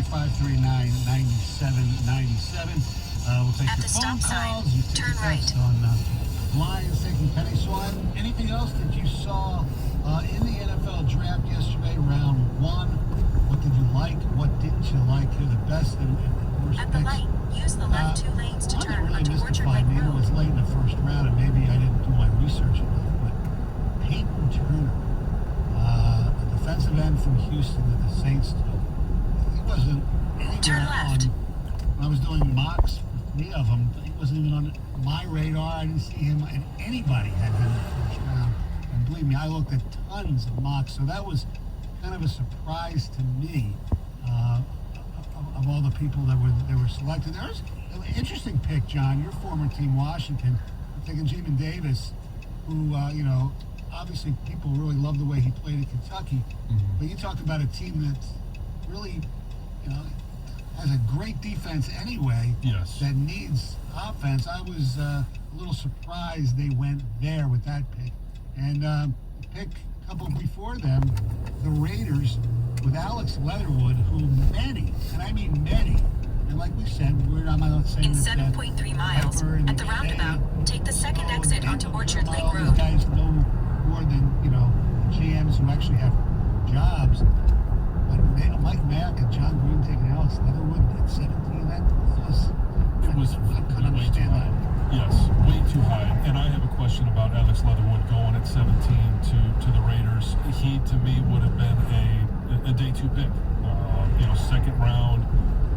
833-539-9797. We'll take At your the phone stop sign, calls. You turn right. On Lions taking Penny Swan. Anything else that you saw in the NFL draft yesterday, round one? What did you like? What didn't you like? Who the best and worst At the picks? light, use the left 2 lanes to One that turn really onto Orchard mystified Lake me, it was Road. late in the first round, and maybe I didn't do my research enough, but Peyton Turner, the defensive end from Houston that the Saints took, he wasn't Turn anywhere left. when I was doing mocks for 3 of them. He wasn't even on my radar. I didn't see him, and anybody had him in the first round. And believe me, I looked at tons of mocks, so that was kind of a surprise to me. Of all the people that were selected, there's an interesting pick, John. Your former team, Washington, taking Jamin Davis, who obviously people really love the way he played at Kentucky. But you talked about a team that's really, has a great defense anyway. Yes. That needs offense. I was a little surprised they went there with that pick. And pick a couple before them, the Raiders with Alex Leatherwood, who many, and I mean many, and like we said, we're not saying In that 7.3 miles, at the roundabout, take the second exit onto Orchard Lake all Road. These guys know more than, GMs who actually have jobs. But Mike Mack and John Green taking Alex Leatherwood at 17, I couldn't understand that. Yes, way too high. And I have a question about Alex Leatherwood going at 17 to the Raiders. He, to me, would have been a day 2 pick, second round,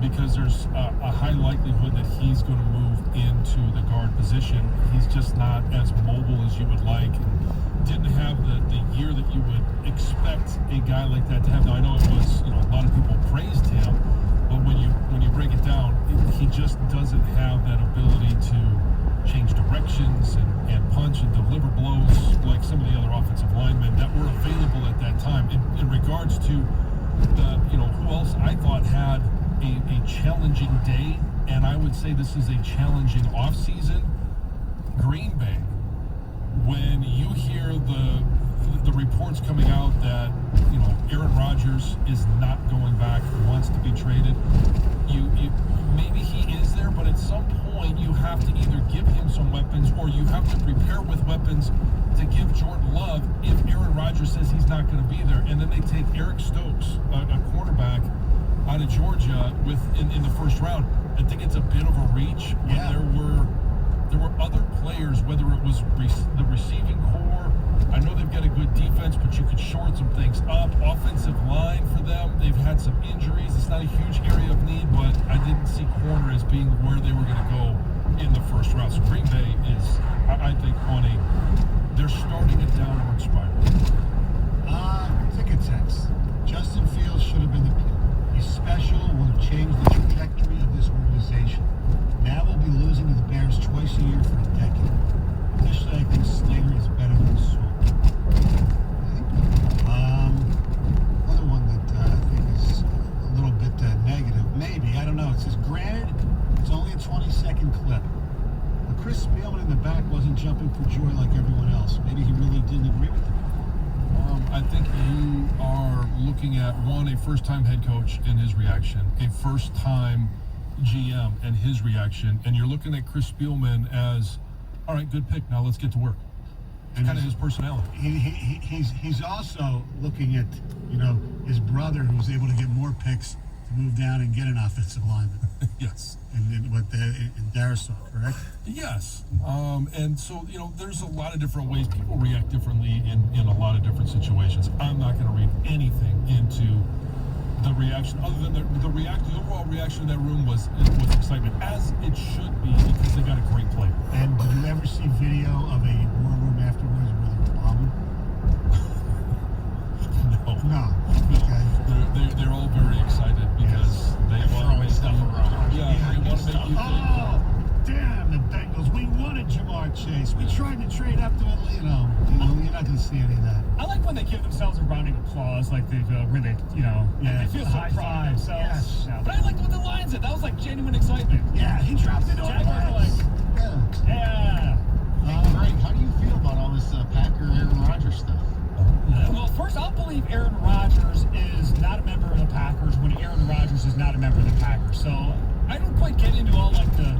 because there's a high likelihood that he's going to move into the guard position. He's just not as mobile as you would like, and didn't have the year that you would expect a guy like that to have. Now, I know it was, a lot of people praised him, but when you break it down, he just doesn't have that ability to change directions and punch and deliver blows like some of the other offensive linemen that were available at that time. In regards to who else I thought had a challenging day, and I would say this is a challenging offseason, Green Bay. When you hear the reports coming out that Aaron Rodgers is not going back, wants to be traded, you maybe he is there, but at some point you have to either give him some weapons or you have to prepare with weapons to give Jordan Love if Aaron Rodgers says he's not going to be there. And then they take Eric Stokes, a quarterback out of Georgia, in the first round. I think it's a bit of a reach when there were other players, whether it was the receiving core. I know they've got a good defense, but you could short some things up. Offensive line for them, they've had some injuries. It's not a huge area of need, but I didn't see corner as being where they were going to go in the first round. So Green Bay is, I think, they're starting a downward spiral. Ticket text. Justin Fields should have been the pick. He's special, would have changed the trajectory of this organization. Now we'll be losing to the Bears twice a year for a decade. Initially, I think Slater is better than Sewell. Another one that I think is a little bit negative. Maybe, I don't know. It says, granted, it's only a 20-second clip. But Chris Spielman in the back wasn't jumping for joy like everyone else. Maybe he really didn't agree with it. I think you are looking at, a first-time head coach and his reaction, a first-time GM and his reaction, and you're looking at Chris Spielman as, all right, good pick, now let's get to work. And kind of his personality. He's also looking at, his brother who was able to get more picks to move down and get an offensive lineman. Yes. And Darisaw, correct? Yes. And so, there's a lot of different ways people react differently in a lot of different situations. I'm not going to read anything into the reaction, other than the overall reaction in that room was excitement, as it should be, because they got a great player. And did you ever see video of a war room afterwards where they were bombing? No. Okay. They're all very excited because they want to make stuff around. Yeah, they want to make you think. Oh, damn, the Bengals. We wanted Jamar Chase. We tried to trade up to it, you're not going to see any of that. I like when they give themselves a rounding applause, like they've really, they feel so proud of themselves. Yes. Yeah. But I liked what the Lions did. That was like genuine excitement. Yeah, he dropped it on Jaguars were like, yeah. Greg, how do you feel about all this Packer Aaron Rodgers stuff? well, first, I'll believe Aaron Rodgers is not a member of the Packers when Aaron Rodgers is not a So I don't quite get into all like the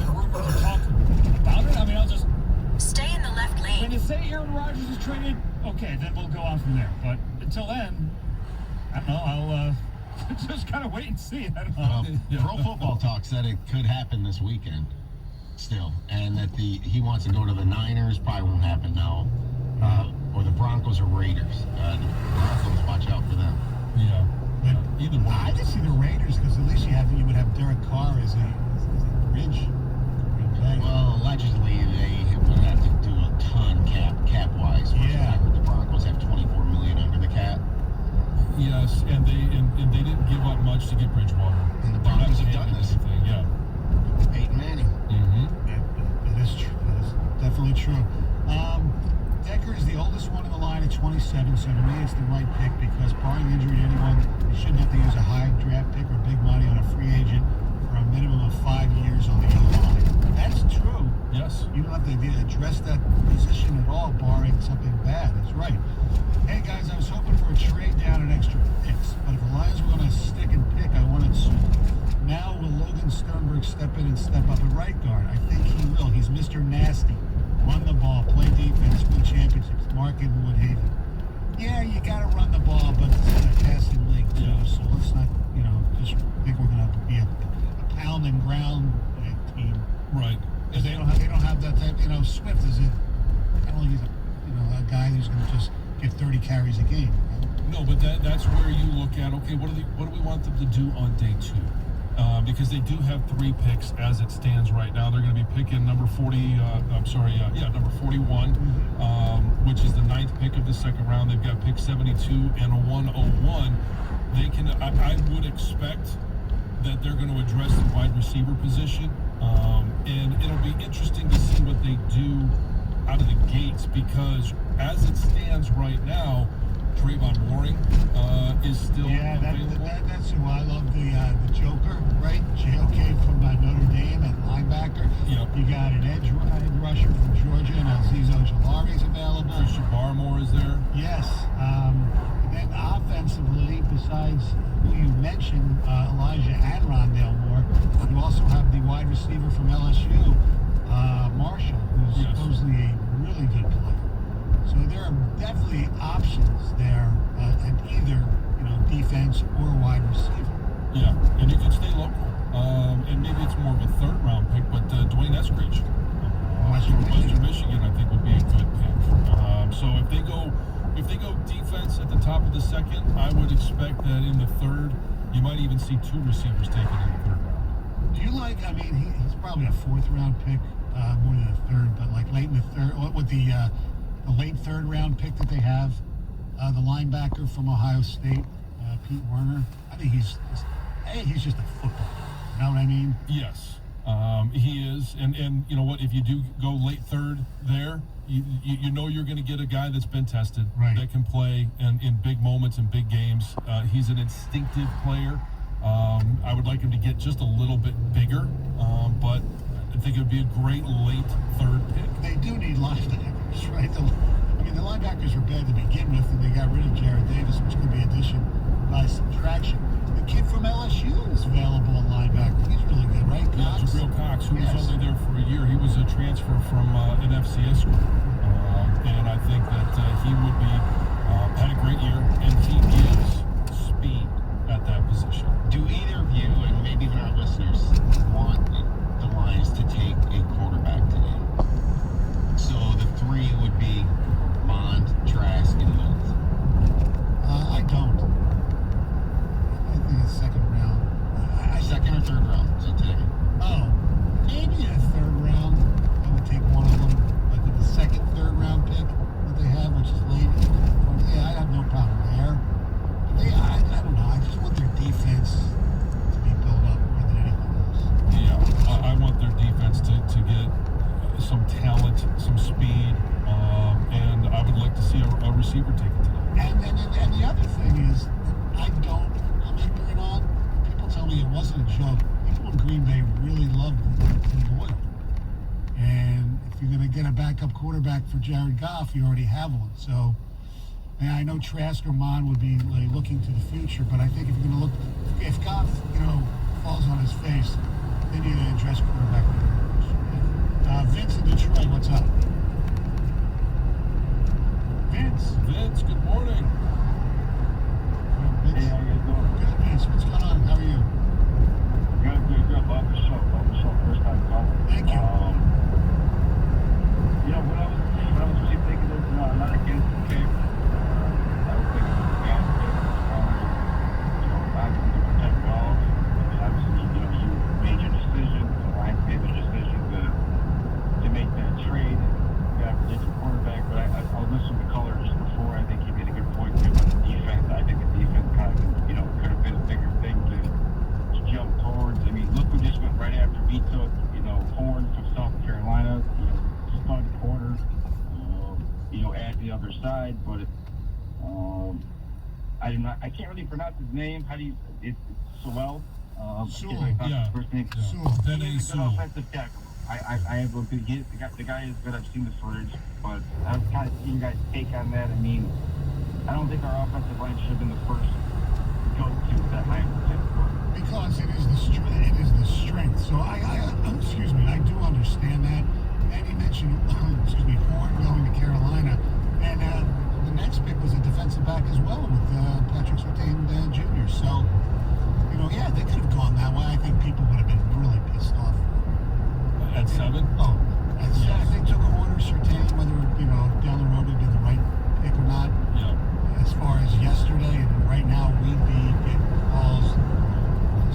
rumors or talk about it. I mean, I'll just Stay in the left when lane. you say Aaron Rodgers is traded, okay, then we'll go on from there. But until then, I don't know. I'll just kind of wait and see. I don't know. Pro Football Talk said it could happen this weekend still, and that he wants to go to the Niners. Probably won't happen now. Or the Broncos or Raiders. The Broncos, watch out for them. Yeah. But Either way. I just see the Raiders because at least you would have Derek Carr as a bridge. Green Bay. Well, allegedly they would have to do a ton cap-wise. Yeah. The Broncos have $24 million under the cap. Yes, and they didn't give up much to get Bridgewater. And the They're not Broncos have paying done this. anything, yeah. Peyton Manning. Mm-hmm. That is true. That is definitely true. Decker is the oldest one in the line at 27, so to me it's the right pick because barring injury to anyone, you shouldn't have to use a high draft pick or big money on a free agent for a minimum of 5 years on the O-line. That's true. Yes. You don't have to address that position at all, barring something bad. That's right. Hey guys, I was hoping for a trade down and extra picks, but if the Lions were going to stick and pick, I wanted soon. Now will Logan Sternberg step in and step up at right guard? I think he will. He's Mr. Nasty. Run the ball, play defense, win championships. Mark in Woodhaven. Yeah, you got to run the ball, but it's in a passing league too. Yeah. So let's not, just think we're going to be a pound and ground team. Right. Because they don't have that type. Swift is I don't think he's a guy who's going to just get 30 carries a game. No, but that's where you look at, okay, what do we want them to do on day 2? Because they do have 3 picks as it stands right now. They're going to be picking number 41, which is the 9th pick of the second round. They've got pick 72 and a 101. I would expect that they're going to address the wide receiver position. And it'll be interesting to see what they do out of the gates because as it stands right now, Trayvon Mooring is still available. That's who I love. The Joker, right? JOK from Notre Dame at linebacker. Yep. You got an edge rusher from Georgia, and Aziz Ojolari's available. Christian Barmore is there. Yes. And then offensively, besides who you mentioned, Elijah and Rondale Moore, you also have the wide receiver from LSU, Marshall, who's supposedly a really good player. So there are definitely options there at either, defense or wide receiver. Yeah, and you can stay local. And maybe it's more of a 3rd round pick, but Dwayne Eskridge, Western Michigan, I think would be a good pick. So if they go defense at the top of the 2nd, I would expect that in the 3rd, you might even see 2 receivers taken in the 3rd round. Do you he's probably a 4th round pick, more than a 3rd, but like late in the 3rd, with the late 3rd round pick that they have, the linebacker from Ohio State, Pete Werner. I think he's just a football player. You know what I mean? Yes, he is. And you know what? If you do go late 3rd there, you know you're going to get a guy that's been tested, right, that can play in big moments and big games. He's an instinctive player. I would like him to get just a little bit bigger, but I think it would be a great late 3rd pick. They do need linebackers, right? The linebackers were bad to begin with, and they got rid of Jared Davis, which could be addition by subtraction. The kid from LSU is available at linebacker. He's really good, right? Yeah, Cox? Jabril Cox, who was only there for a year. He was a transfer from an FCS school. And I think that he would be, had a great year, and he gives speed at that position. Do either of you, and maybe even our listeners, want the Lions to take a quarterback today? So the 3 would be Mond, Trask, and Mills. I don't. I think it's 2nd round. 2nd or 3rd round, so today. Oh, maybe a 3rd round. I would take one of them. Like with the 2nd, 3rd round pick that they have, which is late. Yeah, I'd have no problem there. But I don't know. I just want their defense to be built up more than anything else. Yeah, I want their defense to get some talent, some speed, and I would like to see a receiver take it today. And the other thing is, I'm ignorant on. People tell me it wasn't a joke. People in Green Bay really loved Boyle. And if you're going to get a backup quarterback for Jared Goff, you already have one. So, and I know Trask or Mond would be looking to the future, but I think if you're going to look, if Goff, falls on his face, they need to address quarterback. Vince in Detroit, what's up? Vince, good morning. Vince? Hey, how you doing? Good, Vince. What's going on? How are you? Good. Love the show. First time calling. Thank you. What I was really thinking is, I'm not against the pick. I was thinking it's a bad pick as far as, obviously to protect golf. Obviously, you made your decision, the Lions made their decision to make that trade. You got to protect your quarterback, but I was listening to Color just before. I think he made a good point too on the defense. I think the defense kind of, could have been a bigger thing to jump towards. I mean, look, we just went right after we took, Horn from South Carolina, stud corner, at the other side, but I can't really pronounce his name. How do you? It's Sewell. Sewell, yeah. First name. Sewell. He's a good offensive tackle. I have a good. The guy is good. I've seen the footage, but I was kind of seeing you guys' take on that. I mean, I don't think our offensive line should have been the first go-to that Lions pick. Because it is the strength. So I do understand that. And you mentioned, Horn going to Carolina, and the next pick was a defensive back as well with Patrick Surtain Jr. So, they could have gone that way. I think people would have been really pissed off. At 7? Oh, if they took Horn or Surtain, whether down the road it'd be the right pick or not. Yeah. As far as yesterday and right now, we'd be getting calls.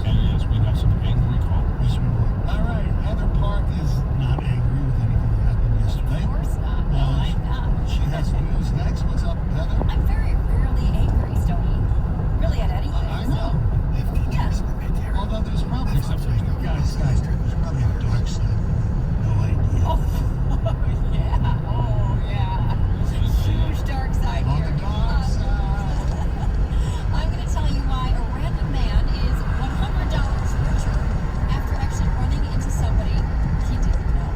And yes, we have some angry callers. Yes, we would. All right, Heather Park is not angry with anything that happened yesterday. Of course not. No, I'm not. She has news next. What's up, Heather? I'm very rarely angry, Stoney. Really at anything. I know. Yeah. Although there's probably Except for guys, there's probably a dark side. No idea. Oh, yeah. Oh, yeah. Huge dark side On here. the dark side. I'm going to tell you why a random man is $100 richer after actually running into somebody he didn't know.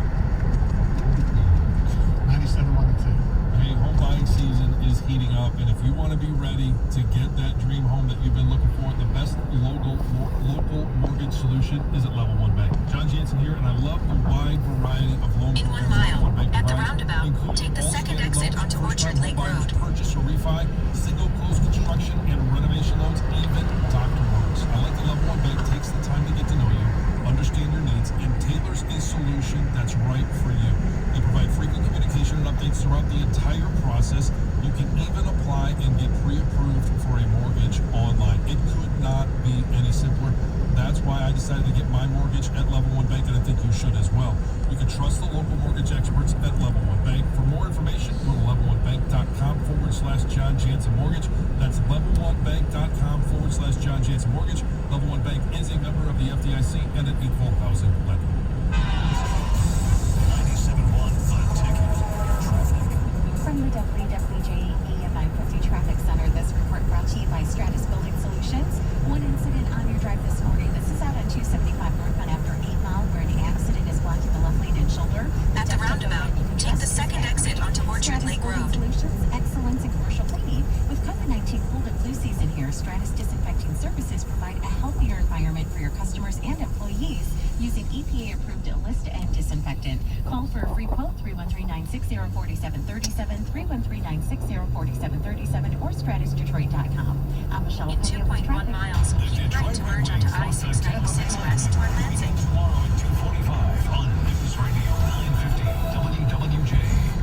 97-1-2. Hey, home buying season is heating up, and if you want to be ready to get that dream home that you've been looking for, the best local mortgage solution is at Level 1 Bank. John Jansen here, and I love the wide variety of loan In 1 programs mile, Level 1 Bank at the provides, roundabout, including take the all second standard exit loans, onto first-time Orchard Lake home buyers, Road. purchase or refi, single close construction and renovation loans, even doctor loans. I like that Level 1 Bank takes the time to get to know you, understand your needs, and tailors a solution that's right for you. They provide frequent communication and updates throughout the entire process. You can even apply and get pre-approved for a mortgage online. It could not be any simpler. That's why I decided to get my mortgage at Level 1 Bank, and I think you should as well. You can trust the local mortgage experts at Level 1 Bank. For more information, go to level1bank.com/John Jansen Mortgage. That's level1bank.com/John Jansen Mortgage. Level 1 Bank is a member of the FDIC and an equal housing lender. 97.1 The Ticket. Traffic. From the WWJE and 950 Traffic Center, this report brought to you by Stratus Building Solutions. One incident on your drive this morning. This is out on 275 northbound after 8 Mile, where an accident is blocking the left lane and shoulder. At the roundabout, take the second exit onto Orchard Lake Road. Solutions, excellence in commercial cleaning. With COVID-19 cold and flu season here, Stratus Disinfecting Services provide a healthier environment for your customers and employees using EPA-approved List and disinfectant. Call for a free quote, 313-960-4737, 313-960-4737, or stratusdetroit.com. I'm Michelle. In 2.1 miles, keep right to merge onto I-696 west toward Lansing. Tomorrow at 2:45 on News Radio 950 WWJ.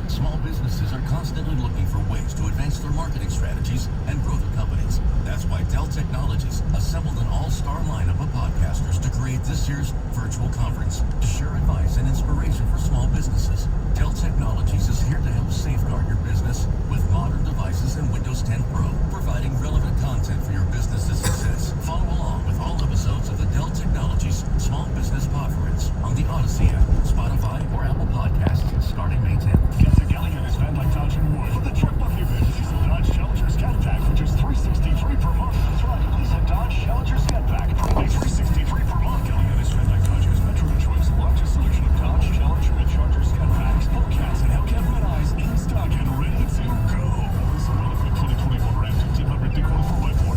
Small businesses are constantly looking for ways to advance their marketing strategies and grow their companies. That's why Dell Technologies assembled an all-star lineup of podcasters to create this year's virtual conference to share advice and inspiration for small businesses. Dell Technologies is here to help safeguard your business with modern devices and Windows 10 Pro, providing relevant content for your business's success. Follow along with all episodes of the Dell Technologies Small Business Conference on the Odyssey app, Spotify, or Apple Podcasts starting May 10th. Get to Gallagher's Van Dyke Dodge and Wood for the trip of the event. Lease a Dodge Challenger Scat Pack for just $363 per month. That's right, lease a Dodge Challenger Scat Pack for only $363 per month. Gallagher's Van Dyke Dodge is Metro Detroit's largest selection of Dodge Challenger and Charger Scat Packs, Hellcats, and Hellcat Red Eyes in stock and ready to go. So run a quick 2021 Ram 1500 to quarter 4x4.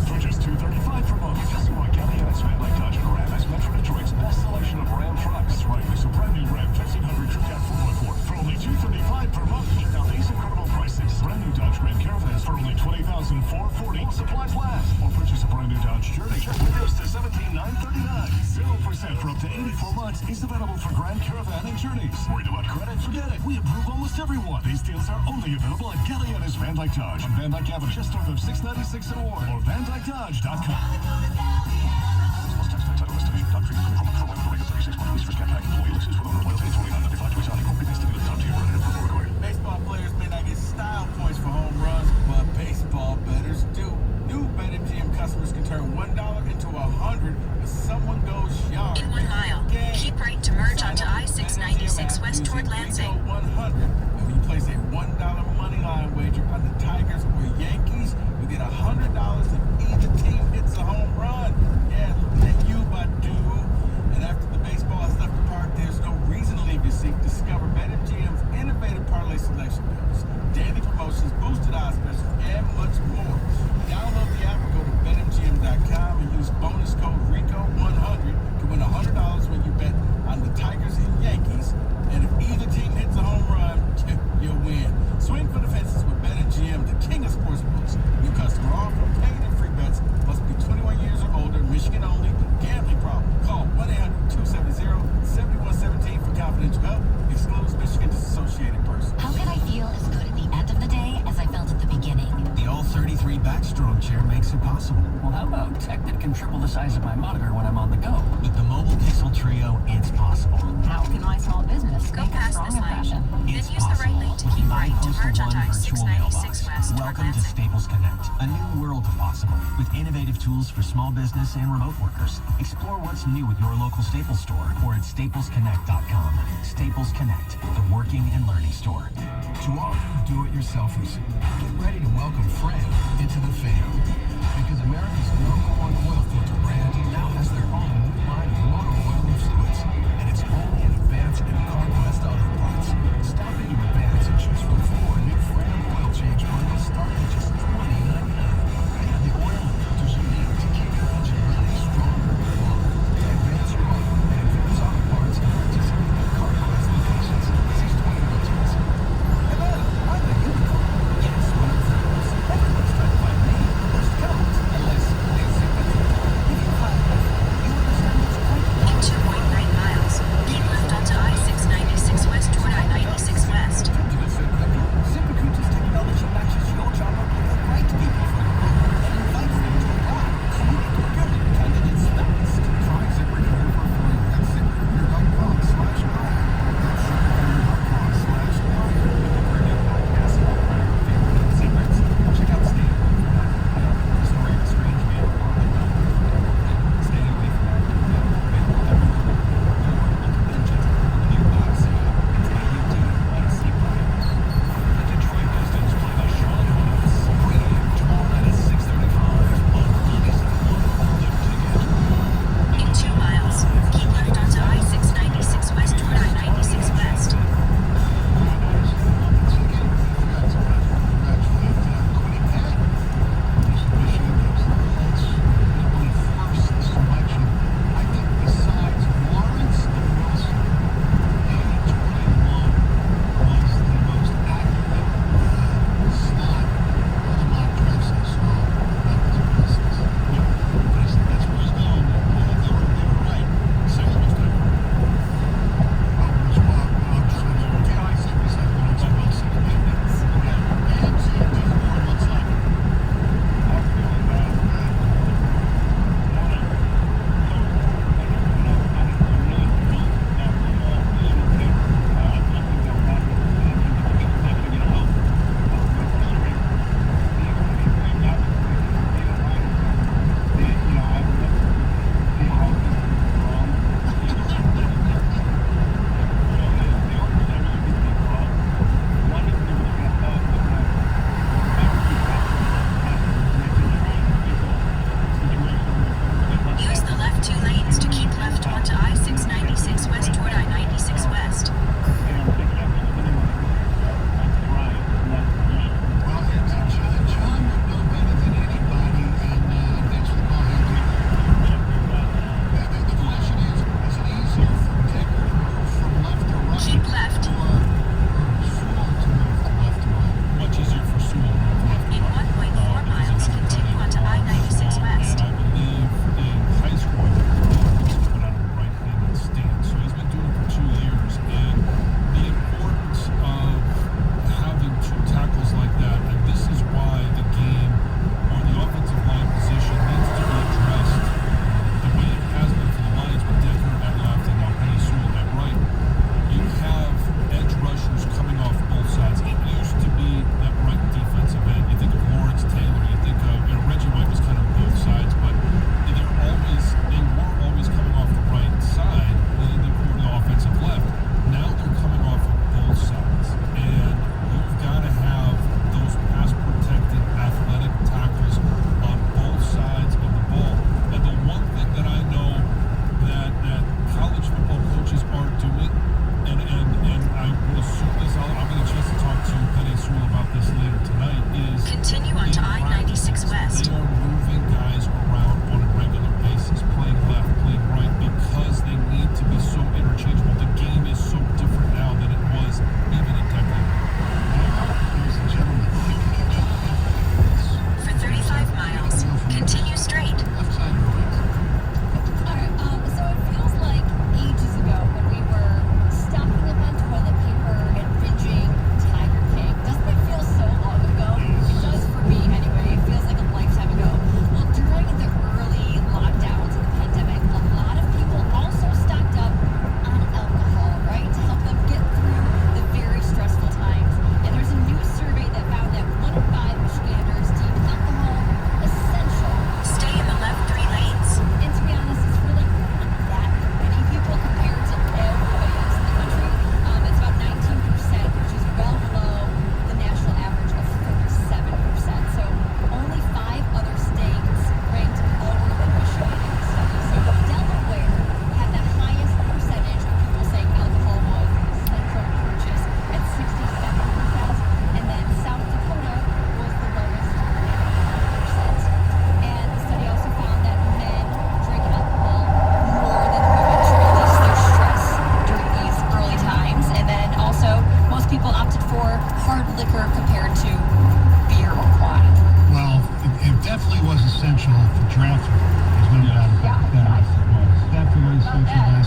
launch journey. Check windows to $17,939. 0% for up to 84 months is available for Grand Caravan and Journeys. Worried about credit? Forget it. We approve almost everyone. These deals are only available at Galliana's Van Dyke Dodge on Van Dyke Avenue, just north of 696 and Ward, or VanDykeDodge.com. Baseball players may not get style points for home runs, but baseball bettors do. New BetMGM customers can turn $1 into $100 if someone goes yard. In 1 mile, keep right to merge onto I-696 west toward Lansing. 100. And when you place a $1 money line wager on the Tigers or Yankees, you get $100 if either team hits a home run. Yeah, look at you, Badu. And after the baseball has left the park, there's no reason to leave your seat. Discover BetMGM's innovative parlay selection builders, daily promotions, boosted odds specials, and much more. Download the app or go to BetMGM.com and use bonus code RICO100 to win $100 when you bet on the Tigers and Yankees. And if either team hits a home run, you'll win. Swing for the fences with BetMGM, the king of sportsbooks. New customer offer, paid and free bets, must be 21 years or older, Michigan only. Gambling problem? Call 1-800-270-7117 for confidential help. Excludes Michigan disassociated persons. How can I feel as good at the end of the day as I felt at the beginning? The All-33 Backstrong chair makes it possible. Well, how about tech that can triple the size of my monitor when I'm on the go? With the Mobile Pixel Trio, it's possible. How can my small business Go make a past strong this light. impression? Then It's use the right lane to keep right to merge onto I-696 west toward Welcome to Lansing. Staples Connect, a new world of possible. With innovative tools for small business and remote workers. Explore what's new at your local Staples store or at staplesconnect.com. Staples Connect, the working and learning store. To all you do-it-yourselfers, get ready to welcome Fred into the family. Because America's #1 oil filter brand now has their own new line of motor oil and fluids. And it's only in Advance and CarQuest Auto Parts. Stop into Advance and choose from 4 new Fram oil change bundles starting at just $20.99. They have the oil and filters you need to keep your engine running stronger and longer. Advance your auto and Advance Auto Parts and participate in CarQuest locations. 620 Woods. Hey man, I'm a unicorn. Yes, one of those. Everyone's trying to find me. First comes.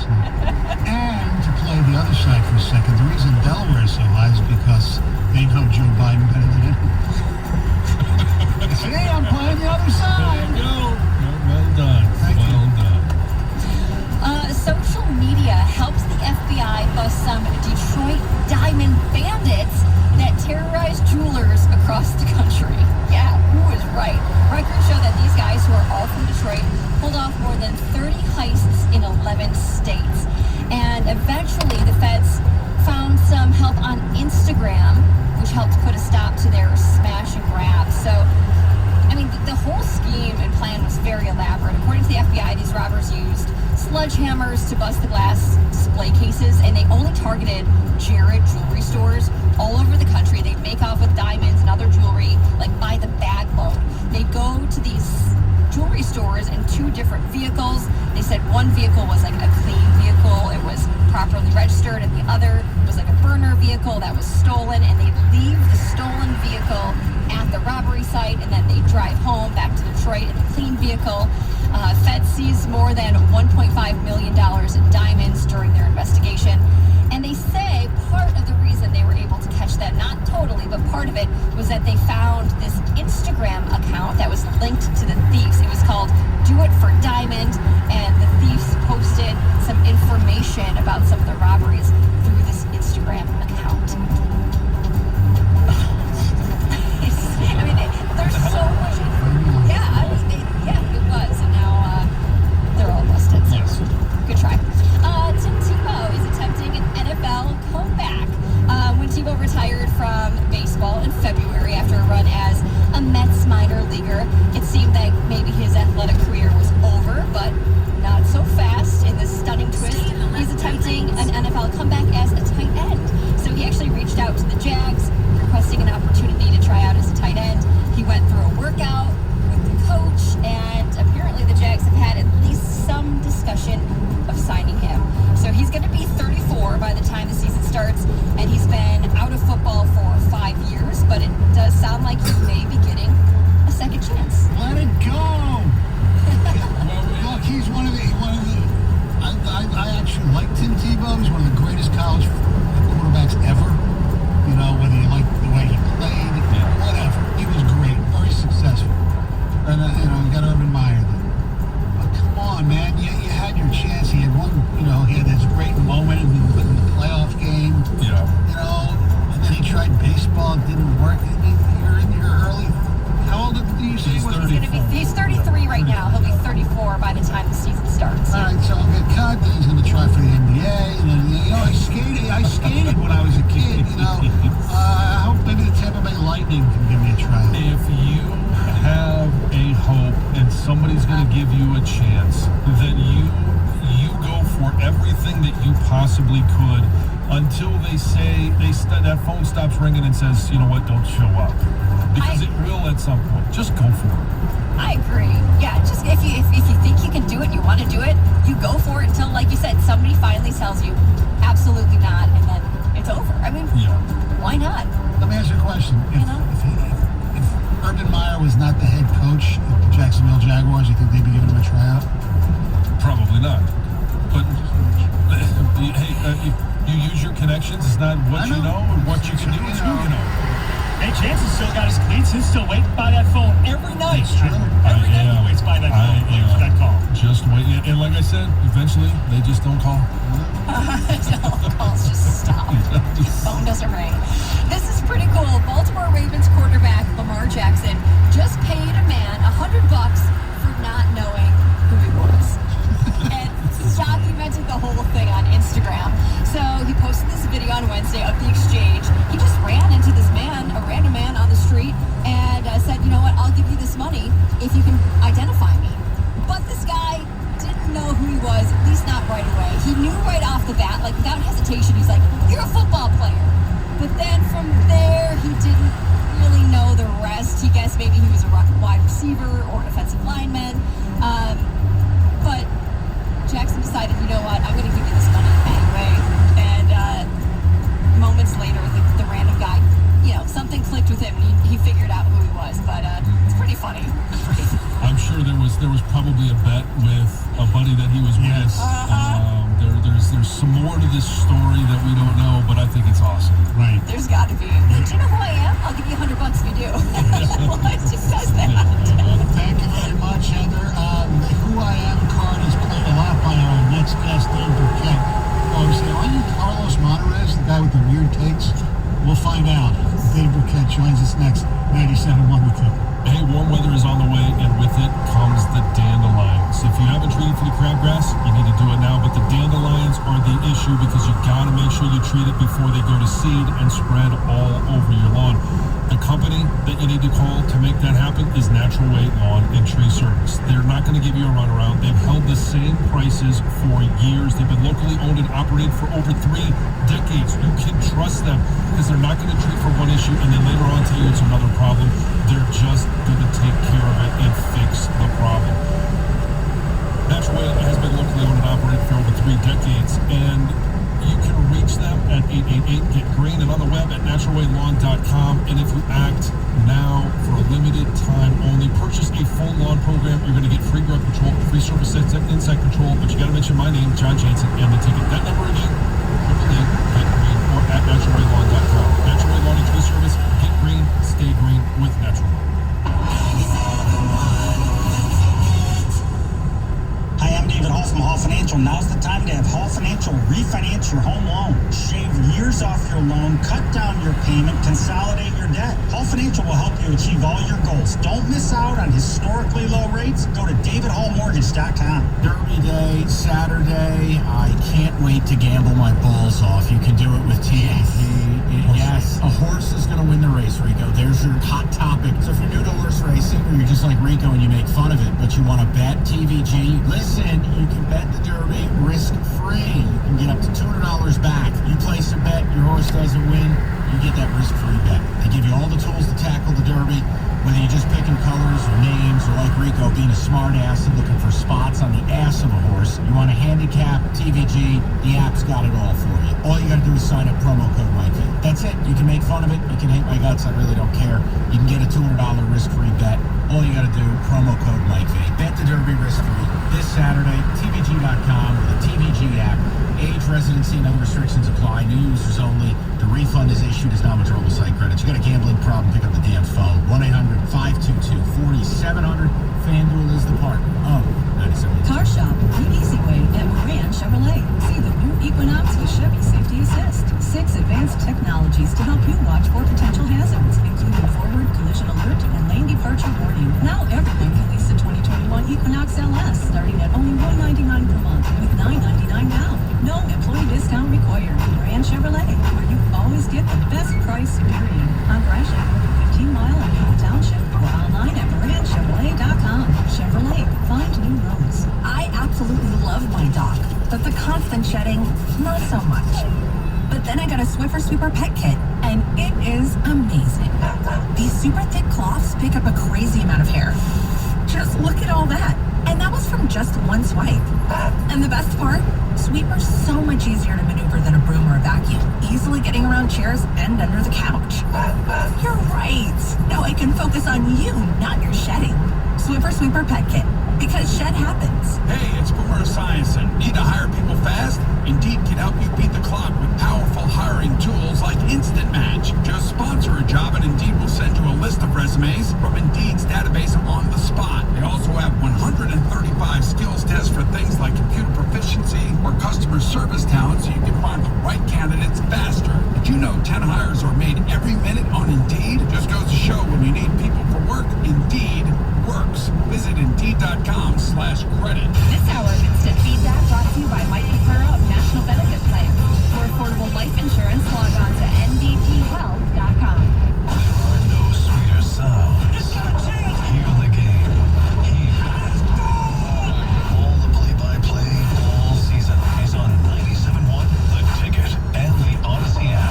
So. And to play the other side for a second, the reason Delaware is so high is because they know Joe Biden better than anyone. Today I'm playing the other side. There you go. Well done. Thank you. Well done. Social media helps the FBI bust some Detroit diamond bandits that terrorize jewelers across the country. Yeah, who is right? Records show that these guys, who are all from Detroit, pulled off more than 30 heists in 11 states. And eventually the feds found some help on Instagram, which helped put a stop to their smash and grab. So, I mean, the whole scheme and plan was very elaborate. According to the FBI, these robbers used sledgehammers to bust the glass display cases, and they only targeted Jared jewelry stores all over the country. They'd make off with diamonds and other jewelry, like by the bag load. They'd go to these jewelry stores in 2 different vehicles. They said one vehicle was like a clean vehicle, it was properly registered, and the other was like a burner vehicle that was stolen, and they'd leave the stolen vehicle at the robbery site, and then they'd drive home back to Detroit in the clean vehicle. Feds seized more than $1.5 million in diamonds during their investigation. And they say part of the reason they were able to catch them, not totally, but part of it was that they found this Instagram account that was linked to the thieves. It was called Do It for Diamond, and the thieves posted some information about some of the robberies through this Instagram account. I mean, there's so much. Yeah, it was, and now they're all busted. So Yes. Good try. Tim Tebow is attempting an NFL comeback. When Tebow retired from baseball in February after a run as a Mets minor leaguer, it seemed that maybe his athletic career was over, but not so fast. In this stunning twist, he's attempting an NFL comeback as a tight end. So he actually reached out to the Jags, requesting an opportunity to try out as a tight end. He went through a workout with the coach, and apparently the Jags have had at least some discussion of signing him. So he's going to be 34 by the time the season starts, and he's been out of football for 5 years, but it does sound like he may be getting a second chance. Let it go. Look, he's one of the. I actually like Tim Tebow. He's one of the greatest college quarterbacks ever. You know, whether you like the way he played, whatever. He was great, very successful. And you got Urban Meyer. But come on, man, you had your chance. He had one. He had this great moment in the playoff game. Yeah. And then he tried baseball. It didn't work. I mean, you're in your early. How old do you say? He's 33 right now. He'll be 34 by the time the season starts. All right, so I'll get cut. Then he's going to try for the NBA. And then, I skated when I was a kid. I hope maybe the Tampa Bay Lightning can give me a try. If you have a hope and somebody's going to give you a chance, then you go for everything that you possibly could until they say that phone stops ringing and says, you know what, don't show up. Because it will at some point. Just go for it. I agree. Yeah, just if you think you can do it, you want to do it, you go for it until, like you said, somebody finally tells you absolutely not, and then it's over. I mean, why not? Let me ask you a question. If Urban Meyer was not the head coach of the Jacksonville Jaguars, you think they'd be giving him a tryout? Probably not. But hey, you use your connections. It's not what you know and what you can do. It's who you know. Hey, Jansen still got his cleats. He's still waiting by that phone every night. Every night he waits by that phone waiting for that call. Just wait. And like I said, eventually they just don't call. No, calls just stop. Phone doesn't ring. This is pretty cool. Baltimore Ravens quarterback Lamar Jackson just paid a man $100 for not knowing who he was. And documented the whole thing on Instagram. So he posted this video on Wednesday of the exchange. He just ran into this man, a random man on the street, and said, you know what, I'll give you this money if you can identify me. But this guy didn't know who he was, at least not right away. He knew right off the bat, like without hesitation, he's like, you're a football player. But then from there, he didn't really know the rest. He guessed maybe he was a wide receiver or an offensive lineman. But Jackson decided, you know what, I'm going to give you this money anyway. And moments later, the random guy, something clicked with him, and he figured out who he was. But it's pretty funny. I'm sure there was probably a bet with a buddy that he was with. is there's some more to this story that we don't know, but I think it's awesome. Right. There's got to be. Do you know who I am? I'll give you $100 if you do. Well, it just says that. Thank you very much, Heather. The Who I Am card is played a lot by our next guest, Dave Burkett. Oh, say, are you Carlos Monterez, the guy with the weird takes? We'll find out. Dave Burkett joins us next. 97.1 The Ticket. Hey, warm weather is on the way, and with it comes the dandelions. If you haven't treated for the crabgrass, you need to do it now. But the dandelions are the issue because you got to make sure you treat it before they go to seed and spread all over your lawn. The company that you need to call to make that happen is Natural Way Lawn and Tree Service. They're not going to give you a runaround. They've held the same prices for years. They've been locally owned and operated for over 3 decades. You can trust them because they're not going to treat for one issue and then later on tell you it's another problem. They're just going to take care of it and fix the problem. Natural Way has been locally owned and operated for over 3 decades, and you can reach them at 888-GET-GREEN and on the web at naturalwaylawn.com. And if you act now for a limited time only, purchase a full lawn program. You're going to get free growth control, free surface insect control, but you got to mention my name, John Jansen, and the ticket. That number again, 888-GET-GREEN or at naturalwaylawn.com. Natural Way Lawn and Tree Service. Get green, stay green with Natural Way. Hi, I'm David Hall from Hall Financial. Now's the time to have Hall Financial refinance your home loan. Shave years off your loan, cut down your payment, consolidate your debt. Hall Financial will help you achieve all your goals. Don't miss out on historically low rates. Go to davidhallmortgage.com. Derby Day, Saturday. I can't wait to gamble my balls off. You can do it with TAP. Yes, a horse is going to win the race, Rico. There's your hot topic. So if you're new to horse racing or you're just like Rico and you make fun of it, but you want to bet TVG, listen, you can bet the Derby risk-free. You can get up to $200 back. You place a bet, your horse doesn't win, you get that risk-free bet. They give you all the tools to tackle the Derby, whether you're just picking colors or names or like Rico being a smart ass and looking for spots on the ass of a horse. You want to handicap TVG, the app's got it all for you. All you got to do is sign up promo code MikeV. That's it. You can make fun of it. You can hate my guts. I really don't care. You can get a $200 risk-free bet. All you got to do, promo code MikeV. Bet the Derby risk-free this Saturday, TVG.com or the TVG app. Age, residency, and other restrictions apply. New users only. The refund is issued as non-withdrawable site credit. You got a gambling problem, pick up the damn phone. 1-800-522-4700. FanDuel is the partner of 97. Car shop, the easy way at Moran Chevrolet. See the new Equinox with Chevy Safety Assist. 6 advanced technologies to help you watch for potential hazards, including forward collision alert and lane departure warning. Now everyone can lease the 2021 Equinox LS, starting at only $199 per month with $999 down. No employee discount required. Moran Chevrolet, where you always get the best price, period. On Gratiot, 15 Mile and Newton Township, or online at moranchevrolet.com. Chevrolet, find new roads. I absolutely love my dog, but the constant shedding, not so much. But then I got a Swiffer Sweeper Pet Kit, and it is amazing. These super thick cloths pick up a crazy amount of hair. Just look at all that. And that was from just one swipe. And the best part? Sweeper's so much easier to maneuver than a broom or a vacuum, easily getting around chairs and under the couch. You're right. Now I can focus on you, not your shedding. Swiffer Sweeper Pet Kit, because shed happens. Hey, it's Boomer Esiason. Need to hire people fast? Indeed can help you beat the clock with powerful hiring tools like Instant Match. Just sponsor a job and Indeed will send you a list of resumes from Indeed's database on the spot. They also have 135 skills tests for things like computer proficiency or customer service talent so you can find the right candidates faster. Did you know 10 hires are made every minute on Indeed? Just goes to show when you need people for work, Indeed works. Visit Indeed.com/credit. This hour of Instant Feedback brought to you by Mike Capura of National Benefit Plan. For affordable life insurance, log on to nbthealth.com. No sweeter sounds. Hear the game. All the play-by-play all season is on 97.1 The Ticket and the Odyssey app.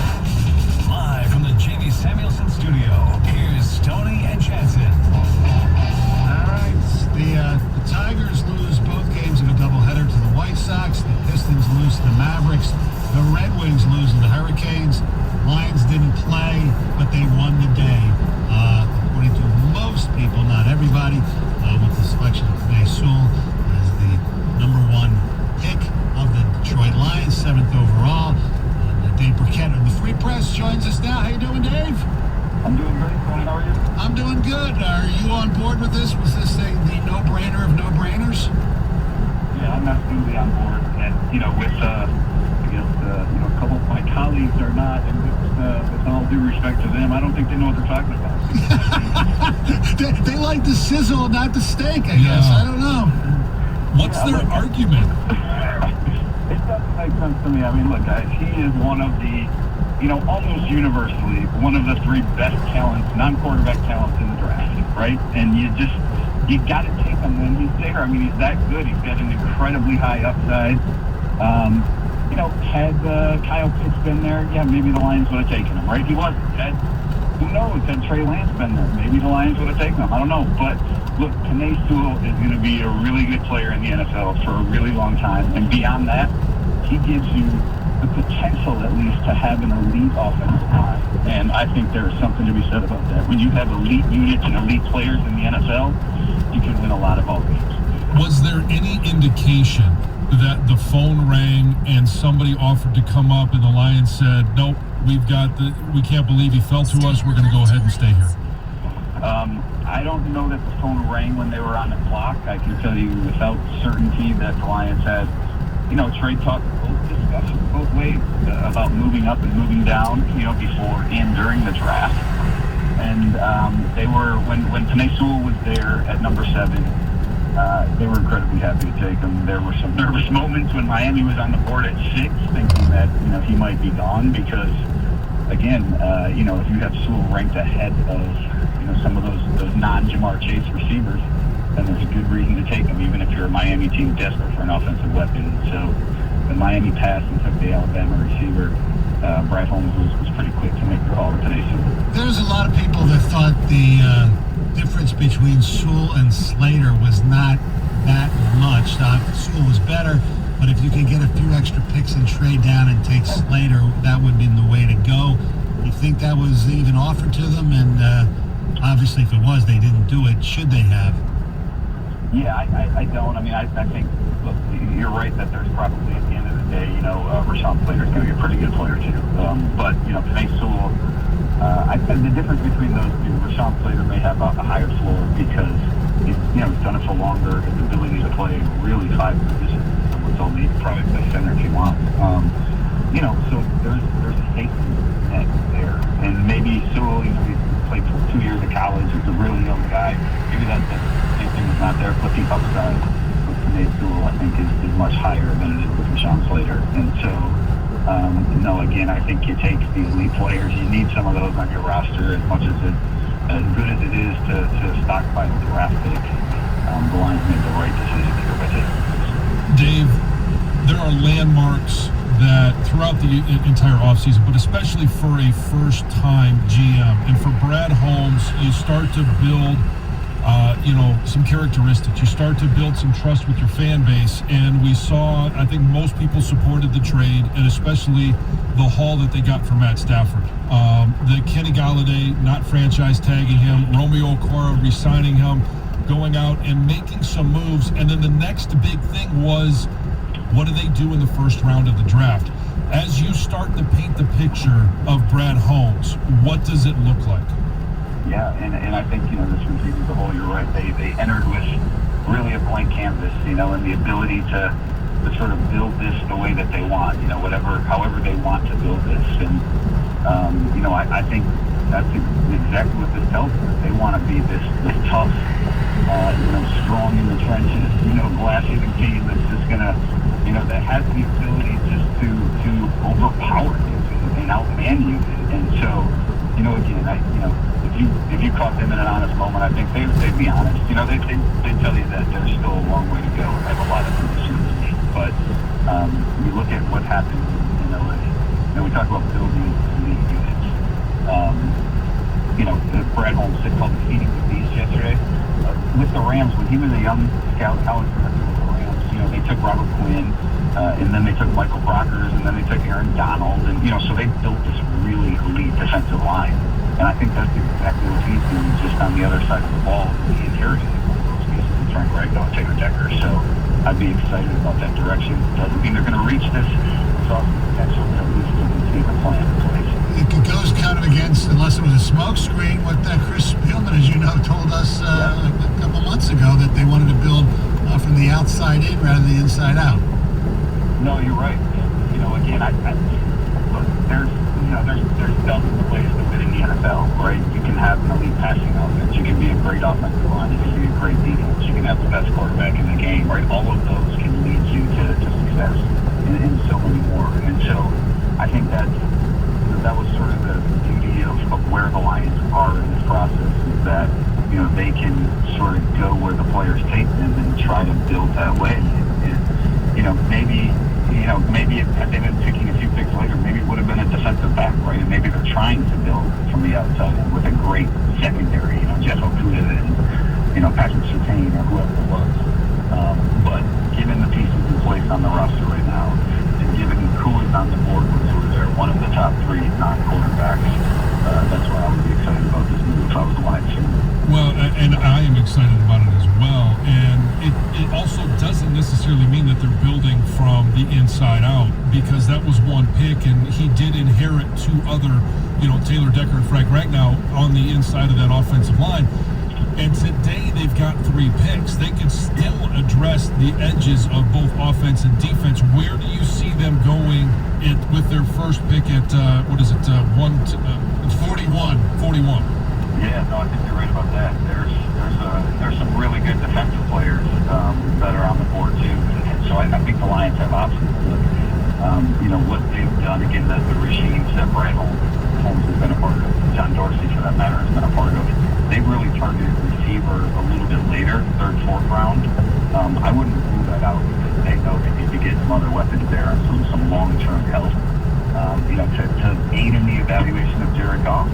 Live from the Jamie Samuelson studio, here's Stoney and Jansen. All right, the Tigers lose both games of a doubleheader to the White Sox. The Pistons lose to the Mavericks. The Red Wings lose to the Hurricanes. Lions didn't play, but they won the day. According to most people, not everybody, with the selection of Today Sewell as the #1 pick of the Detroit Lions. on board with this? Was this the no-brainer of no-brainers? Yeah, I'm absolutely on board. And, with, I guess, a couple of my colleagues are not, and with all due respect to them, I don't think they know what they're talking about. they like the sizzle, not the steak, I guess. I don't know. What's their argument? It doesn't make sense to me. I mean, look, guys, he is one of the, almost universally, one of the 3 best talents, non-quarterback talents in the draft, right? And you got to take him when he's there. I mean, he's that good. He's got an incredibly high upside. Had Kyle Pitts been there, yeah, maybe the Lions would have taken him, right? He wasn't. Who knows? Had Trey Lance been there, maybe the Lions would have taken him. I don't know. But look, Penei Sewell is going to be a really good player in the NFL for a really long time. And beyond that, he gives you the potential, at least, to have an elite offensive line. And I think there's something to be said about that. When you have elite units and elite players in the NFL, you can win a lot of ball games. Was there any indication that the phone rang and somebody offered to come up and the Lions said, nope, we can't believe he fell to us, we're going to go ahead and stay here? I don't know that the phone rang when they were on the clock. I can tell you without certainty that the Lions had, trade talk, discussions both ways about moving up and moving down, before and during the draft. And they were, when Penei Sewell was there at number 7, they were incredibly happy to take him. There were some nervous moments when Miami was on the board at 6, thinking that, he might be gone because, again, if you have Sewell ranked ahead of, some of those non-Jamar Chase receivers, then there's a good reason to take him, even if you're a Miami team desperate for an offensive weapon. So when Miami passed and took the Alabama receiver, Brad Holmes was pretty quick to make the call to Penei Sewell. There's a lot of people that thought the difference between Sewell and Slater was not that much. Sewell was better, but if you could get a few extra picks and trade down and take Slater, that would have been the way to go. You think that was even offered to them? And obviously, if it was, they didn't do it. Should they have? Yeah, I don't. I mean, I think, look, you're right that there's probably, at the end of the day, Rashawn Slater's going to be a pretty good player, too. But, Penei Sewell, the difference between those two, Rashawn Slater may have a higher floor because he's done it for longer. His ability to play really 5 positions. Someone's only probably play center if he wants. So there's a safety net there. And maybe Sewell, he played for 2 years of college. He's a really young guy. Maybe that's the same thing is not there, but the upside with Penei Sewell, I think, is much higher than it is with Rashawn Slater. And so, again, I think you take these elite players, you need some of those on your roster as much as good as it is to stockpile the draft pick. The Lions made the right decision here by taking this. Dave, there are landmarks that throughout the entire offseason, but especially for a first-time GM, and for Brad Holmes, you start to build some characteristics. You start to build some trust with your fan base, and we saw, I think most people supported the trade, and especially the haul that they got from Matt Stafford. The Kenny Galladay not franchise tagging him, Romeo Okwara re-signing him, going out and making some moves, and then the next big thing was, what do they do in the first round of the draft? As you start to paint the picture of Brad Holmes, what does it look like? Yeah, and I think, this was even the whole, you're right, they entered with really a blank canvas, and the ability to sort of build this the way that they want, however they want to build this. And, I think that's exactly what this tells us. They want to be this tough, strong in the trenches, glass-eating team that's just going to, that has the ability just to overpower you and outman you. And so, again, if you caught them in an honest moment, I think they'd be honest. They'd tell you that there's still a long way to go. They have a lot of positions to meet. But you look at what happened in LA. We talk about building elite units. Brad Holmes called the feeding the beast yesterday. With the Rams, when he was a young scout college director with the Rams, they took Robert Quinn, and then they took Michael Brockers, and then they took Aaron Donald, and so they built this really elite defensive line. And I think that's exactly what he's doing, just on the other side of the ball. He inherited one of those pieces with Frank Reich and Taylor Decker. So I'd be excited about that direction. Doesn't mean they're going to reach this. It's also potential to at least see the plan in place. it goes kind of against, unless it was a smoke screen, what Chris Spielman, as you know, told us a couple months ago, that they wanted to build from the outside in rather than the inside out. No, you're right. You know, again, look, there's dozens of ways to win in the NFL, right? You can have an elite passing offense. You can be a great offensive line. You can be a great defense. You can have the best quarterback in the game, right? All of those can lead you to success and so many more. And so I think that was sort of the beauty of where the Lions are in this process, is that, you know, they can sort of go where the players take them and try to build that way. And, you know, maybe had they been picking a few picks later, maybe it would have been a defensive back, right? And maybe they're trying to build from the outside with a great secondary, you know, Jeff Okudah and, you know, Patrick Surtain or whoever it was. But given the pieces in place on the roster right now, and given who is on the board when they were there, one of the top 3 non-quarterbacks, that's why I would be excited about this move if I was the Lions fan. Well, and I am excited about it as well. And it also doesn't necessarily mean that they're building from the inside out, because that was one pick, and he did inherit 2 other, you know, Taylor Decker and Frank Ragnow on the inside of that offensive line. And today they've got 3 picks. They can still address the edges of both offense and defense. Where do you see them going with their first pick at, 41? 41. Yeah, no, I think you're right about that. There's some really good defensive players that are on the board too, and so I think the Lions have options. You know what they've done, again, the regimes that Brad Holmes has been a part of, John Dorsey for that matter has been a part of. They've really targeted receiver a little bit later, 3rd, 4th round. I wouldn't rule that out, because they know they need to get some other weapons there and some long-term help. You know, to aid in the evaluation of Jared Goff.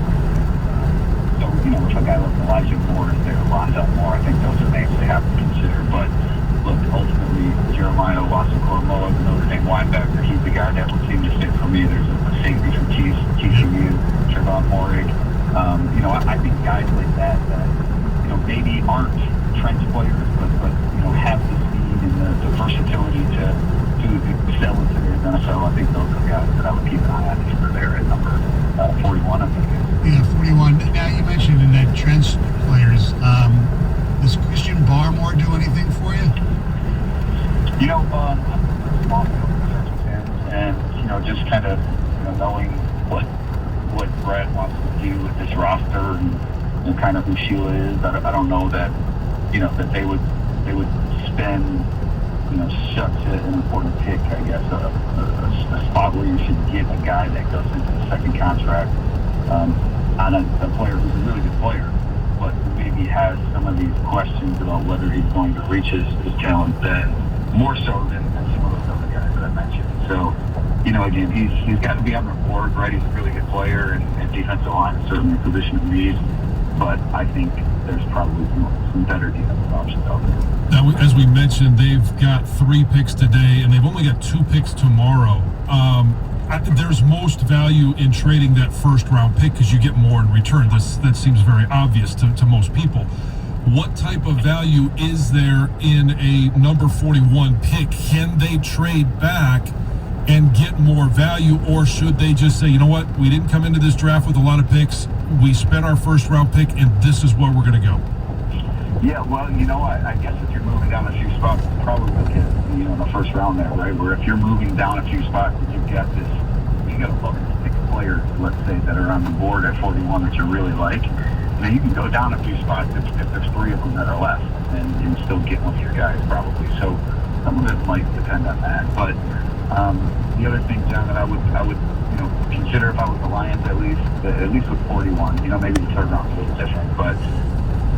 So, you know, if a guy like Elijah Moore is there, Rondell Moore, I think those are names they have to consider. But look, ultimately, Jeremiah Owusu-Koramoah, the Notre Dame linebacker, he's the guy that would seem to fit for me. There's a safety from TCU, Trevon Moehrig. You know, I think guys like that, you know, maybe aren't trench players, but you know, have the speed and the versatility to excel in today's NFL. I think those are guys that I would keep an eye on if they're there at number 41, I think. Yeah, 41. Now, you mentioned in that trench players, does Christian Barmore do anything for you? You know, I'm a small field fan, and, you know, just kind of, you know, knowing what Brad wants to do with this roster and kind of who Sheila is, I don't know that, you know, that they would spend, you know, such an important pick, I guess, a spot where you should give a guy that goes into the second contract on a player who's a really good player, but who maybe has some of these questions about whether he's going to reach his talent, then more so than some of those other guys that I mentioned. So, you know, again, he's got to be on the board, right? He's a really good player, and defensive line is certainly a position of need, but I think there's probably some better defensive options out there. Now, as we mentioned, they've got 3 picks today, and they've only got 2 picks tomorrow. There's most value in trading that first-round pick because you get more in return. That seems very obvious to most people. What type of value is there in a number 41 pick? Can they trade back and get more value, or should they just say, you know what, we didn't come into this draft with a lot of picks, we spent our first-round pick, and this is where we're going to go? Yeah, well, you know, I guess if you're moving down a few spots, it's probably look at, you know, in the first round there, right? Where if you're moving down a few spots, you've got this, you got to look at 6 players, let's say, that are on the board at 41 that you really like. And then you can go down a few spots if there's 3 of them that are left, and still get one of your guys probably. So some of it might depend on that. But the other thing, John, that I would you know, consider if I was the Lions, at least with 41. You know, maybe the third round's a little different, but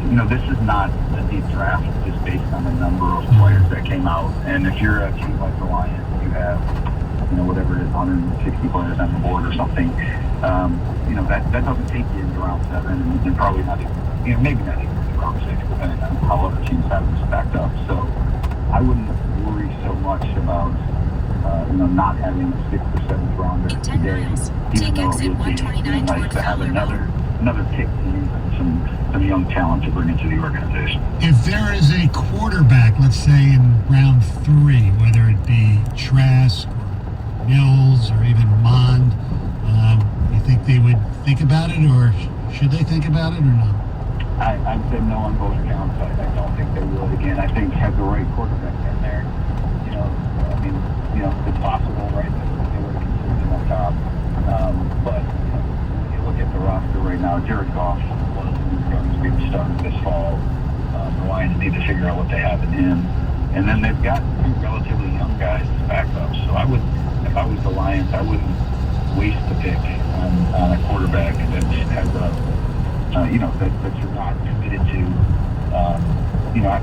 you know, this is not a deep draft just based on the number of players that came out. And if you're a team like the Lions, you have, you know, whatever it is, 160 players on the board or something, you know, that doesn't take you into round 7, and probably not even, you know, maybe not even into round 6, depending on how other teams have them stacked up. So I wouldn't worry so much about, you know, not having a 6th or 7th rounder today, even though it would be, you know, nice to have another pick to use some young talent to bring into the organization. If there is a quarterback, let's say in round 3, whether it be Trask or Mills or even Mond, you think they think about it, or should they think about it, or no? I'd say no on both counts. I don't think they will again. I think have the right quarterback in there. It's possible, right, that they would have considered him on top. But when you look at the roster right now, Jared Goff was going to be the starter this fall. The Lions need to figure out what they have in him. And then they've got two relatively young guys as backups. So if I was the Lions, I wouldn't waste the pick on a quarterback that has a, that you're not committed to.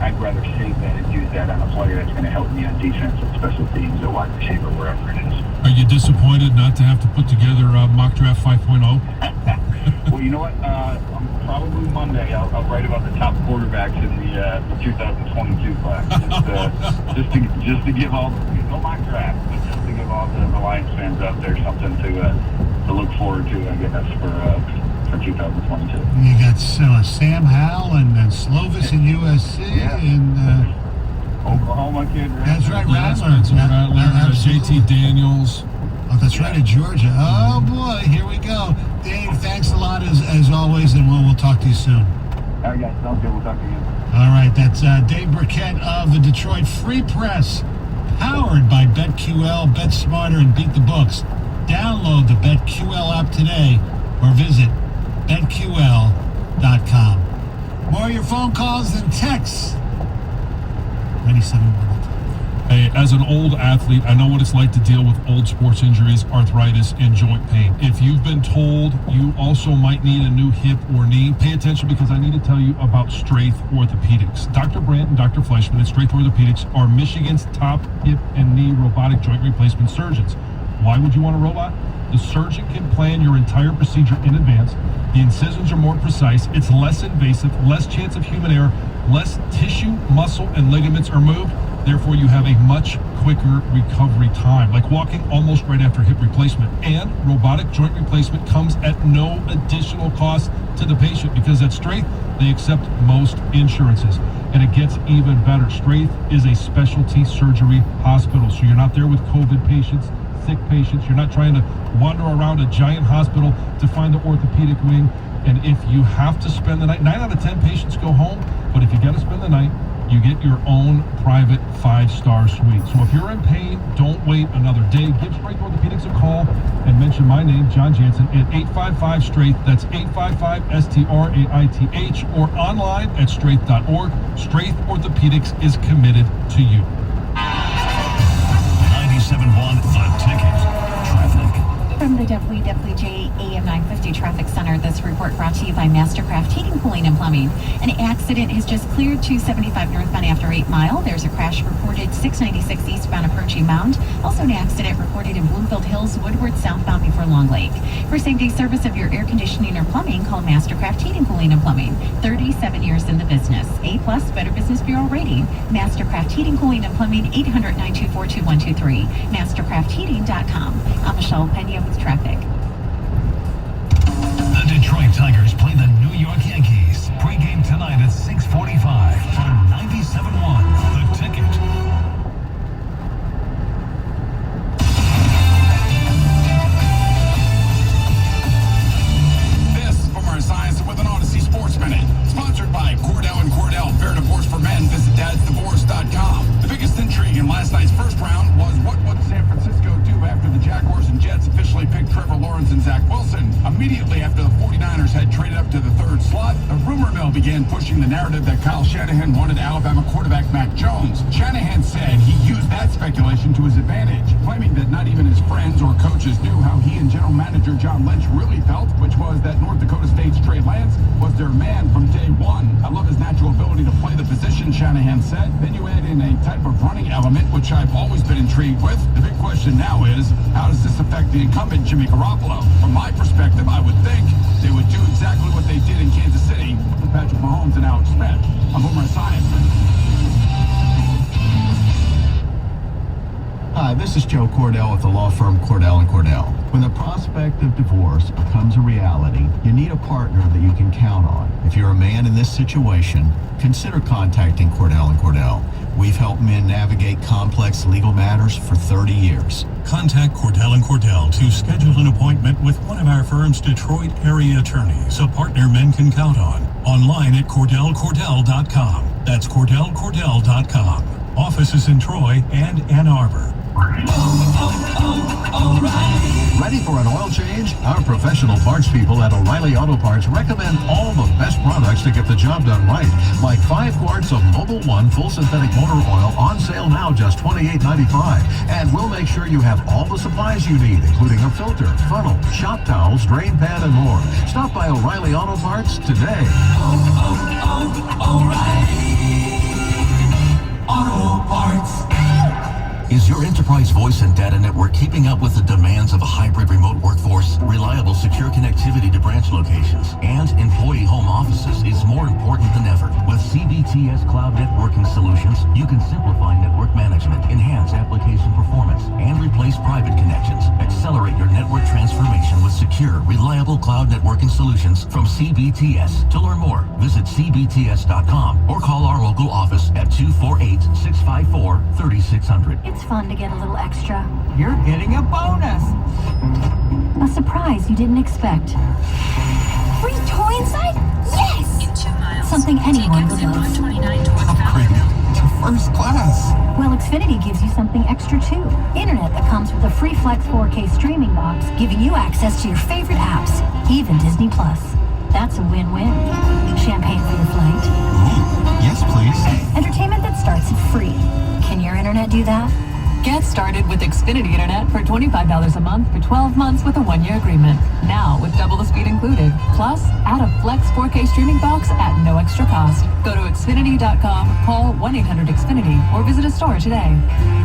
I'd rather save that and use that on a player that's going to help me on defense and special teams or wide receiver, wherever it is. Are you disappointed not to have to put together Mock Draft 5.0? Well, you know what? Probably Monday I'll write about the top quarterbacks in the 2022 class. Just to give all no mock draft, but just to give all the Lions fans out there something to look forward to, I guess, for 2022. You got Sam Howell and Slovis in USC and Oklahoma kid. That's right, Rattler. Rattler, JT Daniels. Oh, that's right, at Georgia. Oh boy, here we go. Dave, thanks a lot as always, and we'll talk to you soon. All right, guys, sounds good. We'll talk to you. All right, that's Dave Burkett of the Detroit Free Press, powered by BetQL. Bet smarter and beat the books. Download the BetQL app today or visit BetQL.com. More of your phone calls than texts. 97. Hey, as an old athlete, I know what it's like to deal with old sports injuries, arthritis, and joint pain. If you've been told you also might need a new hip or knee, pay attention because I need to tell you about Straith Orthopedics. Dr. Brandt and Dr. Fleischman at Straith Orthopedics are Michigan's top hip and knee robotic joint replacement surgeons. Why would you want a robot? The surgeon can plan your entire procedure in advance. The incisions are more precise. It's less invasive, less chance of human error, less tissue, muscle, and ligaments are moved. Therefore, you have a much quicker recovery time, like walking almost right after hip replacement. And robotic joint replacement comes at no additional cost to the patient because at Straith, they accept most insurances. And it gets even better. Straith is a specialty surgery hospital, so you're not there with COVID patients, sick patients. You're not trying to wander around a giant hospital to find the orthopedic wing. And if you have to spend the night, 9 out of 10 patients go home, but if you got to spend the night, you get your own private 5-star suite. So if you're in pain, don't wait another day. Give Straith Orthopedics a call and mention my name, John Jansen, at 855-STRAIGHT. That's 855-STRAIGHT, or online at straith.org. Straith Orthopedics is committed to you. 97.1 The Ticket. Traffic. From the WWJ AM 950 Traffic Center, this report brought to you by Mastercraft Heating, Cooling, and Plumbing. An accident has just cleared 275 northbound after 8 Mile. There's a crash reported 696 eastbound approaching Mound. Also an accident reported in Bloomfield Hills, Woodward southbound before Long Lake. For same-day service of your air conditioning or plumbing, call Mastercraft Heating, Cooling, and Plumbing. 37 years in the business. A+ Better Business Bureau rating. Mastercraft Heating, Cooling, and Plumbing, 800-924-2123. MastercraftHeating.com. I'm Michelle Pena with traffic. The Detroit Tigers play the New York Yankees. Pre-game tonight at 6:45 on 97.1 The Ticket. This from our Science with an Odyssey Sports Minute, sponsored by Cordell & Cordell, Fair Divorce for Men. Visit dadsdivorce.com. The biggest intrigue in last night's first round was what would San Francisco do after the Jaguars and Jets officially picked Trevor Lawrence and Zach Wilson. Immediately after the 49ers had traded up to the third slot, the rumor mill began pushing the narrative that Kyle Shanahan wanted Alabama quarterback Mac Jones. Shanahan said he used that speculation to his advantage, claiming that not even his friends or coaches knew how he and general manager John Lynch really felt, which was that North Dakota State's Trey Lance was their man from day one. I love his natural ability to play the position, Shanahan said. Then you add in a type of running element, which I've always been intrigued with. The big question now is, how does this affect the incumbent Jimmy Garoppolo? From my perspective, I would think they would do exactly what they did in Kansas City with Patrick Mahomes and Alex Smith. I'm Boomer Esiason. Hi, this is Joe Cordell with the law firm Cordell & Cordell. When the prospect of divorce becomes a reality, you need a partner that you can count on. If you're a man in this situation, consider contacting Cordell & Cordell. We've helped men navigate complex legal matters for 30 years. Contact Cordell & Cordell to schedule an appointment with one of our firm's Detroit area attorneys, a partner men can count on. Online at CordellCordell.com. That's CordellCordell.com. Offices in Troy and Ann Arbor. Ready for an oil change? Our professional parts people at O'Reilly Auto Parts recommend all the best products to get the job done right. Like 5 quarts of Mobil 1 full synthetic motor oil on sale now just $28.95. And we'll make sure you have all the supplies you need, including a filter, funnel, shop towels, drain pad, and more. Stop by O'Reilly Auto Parts today. O'Reilly Auto Parts. Is your enterprise voice and data network keeping up with the demands of a hybrid remote workforce? Reliable, secure connectivity to branch locations and employee home offices is more important than ever. With CBTS Cloud Networking Solutions, you can simplify network management, enhance application performance, and replace private connections. Accelerate your network transformation with secure, reliable cloud networking solutions from CBTS. To learn more, visit cbts.com or call our local office at 248-654-3600. It's fun to get a little extra. You're getting a bonus. A surprise you didn't expect. Free toy inside? Yes! In 2 miles, Something anyone would love. 129 towards Upgrade to first class. Well, Xfinity gives you something extra too. Internet that comes with a free Flex 4K streaming box, giving you access to your favorite apps, even Disney Plus. That's a win-win. Champagne for your flight. Ooh, yes, please. Entertainment that starts at free. Can your internet do that? Get started with Xfinity Internet for $25 a month for 12 months with a 1-year agreement. Now with double the speed included. Plus, add a Flex 4K streaming box at no extra cost. Go to Xfinity.com, call 1-800-XFINITY, or visit a store today.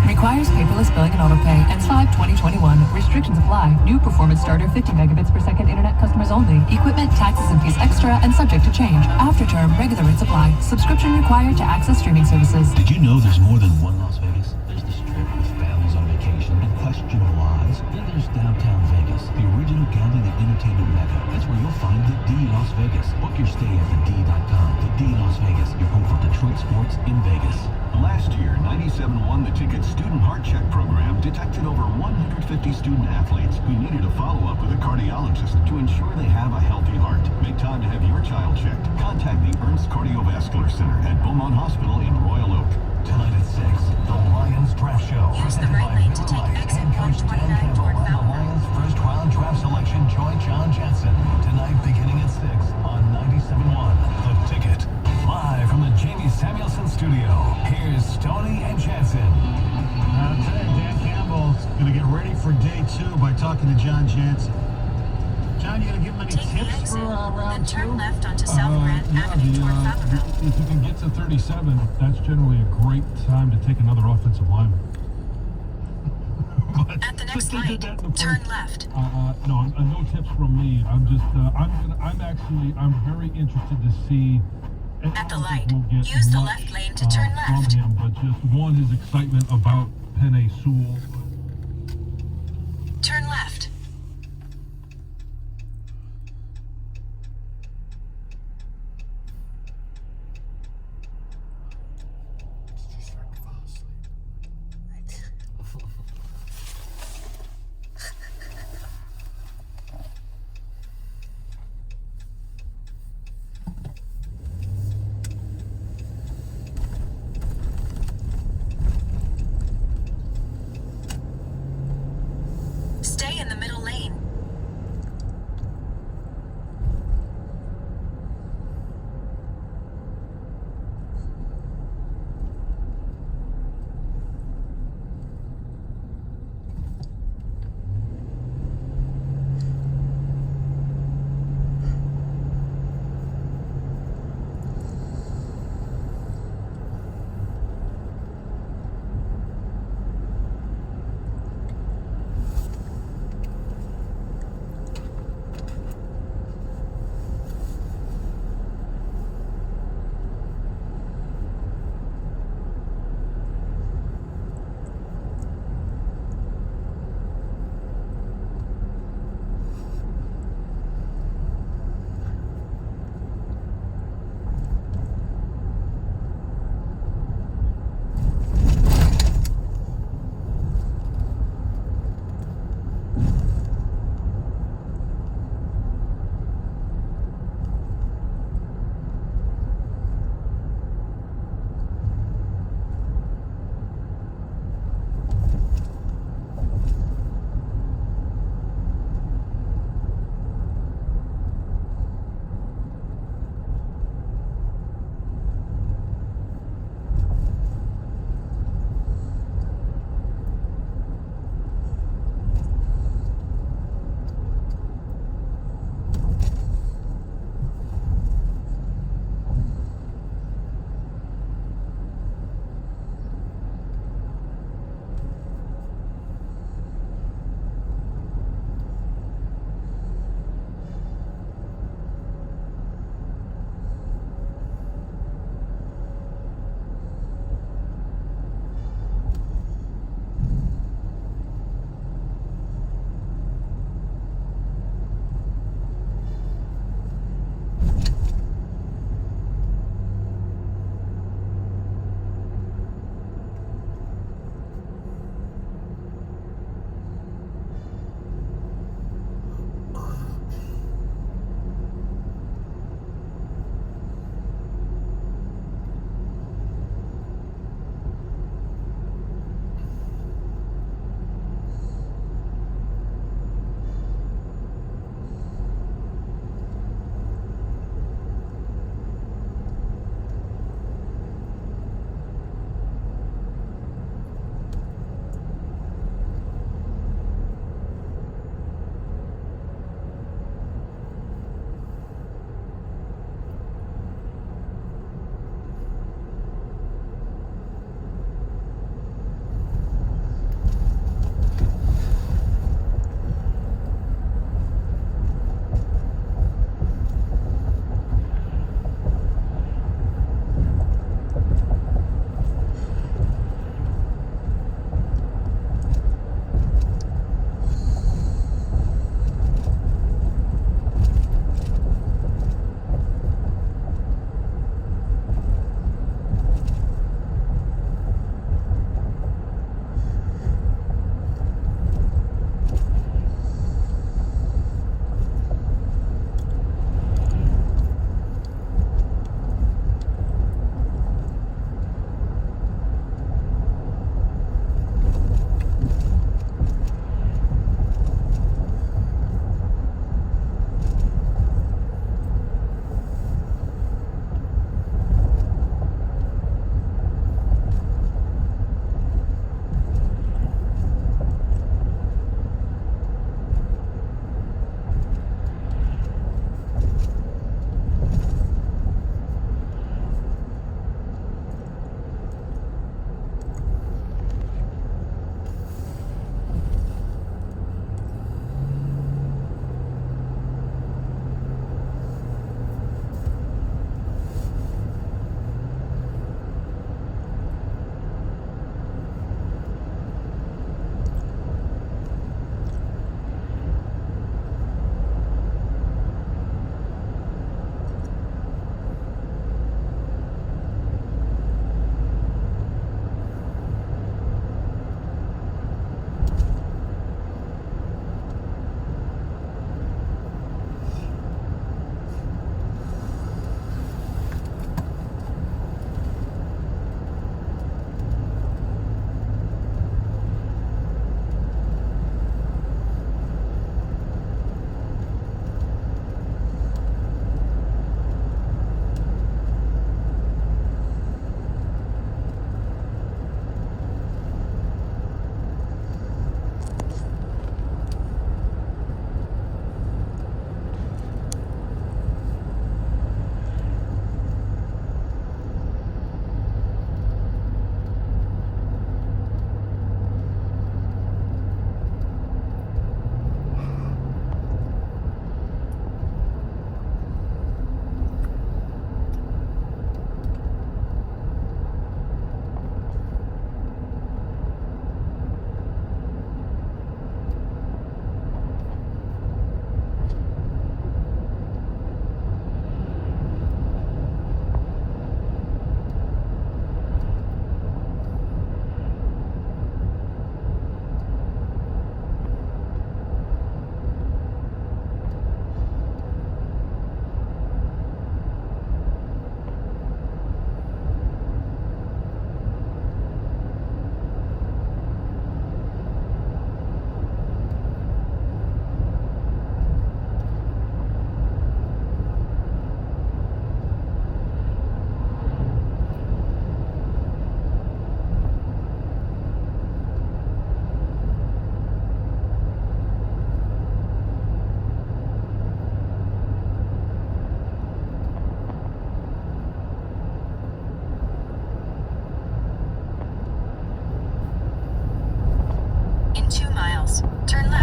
Requires paperless billing and autopay. Ends 5/2021. Restrictions apply. New performance starter 50 megabits per second internet customers only. Equipment, taxes, and fees extra and subject to change. After term, regular rates apply. Subscription required to access streaming services. Did you know there's more than one Las Vegas? There's the Strip with families on vacation and questionable odds. Then there's downtown Vegas, the original gambling and entertainment mecca. That's where you'll find the D Las Vegas. Book your stay at thed.com. The D Las Vegas, your home for Detroit sports in Vegas. Last year, 97.1 The Ticket Student Heart Check Program detected over 150 student athletes who needed a follow-up with a cardiologist to ensure they have a healthy heart. Make time to have your child checked. Contact the Ernst Cardiovascular Center at Beaumont Hospital in Royal Oak. Tonight at 6, the Lions Draft Show. Use the right lane to take exit 129 toward Fountain. Lions first trial and draft selection, join John Jensen. Tonight beginning at 6 on 97.1 The Ticket. Live from the Jamie Samuelson studio, here's Stoney and Jensen. Today, Dan Campbell's going to get ready for day 2 by talking to John Jansen. John, you going to give him any Take the tips exit, for round then turn 2? left onto South Grand Avenue toward Fountain. If you can get to 37, that's generally a great time to take another offensive lineman. At the next light, turn left. No, no tips from me. I'm just, I'm very interested to see. At the light, use the left lane to turn left. From him, but just one, his excitement about Penei Sewell. Turn left.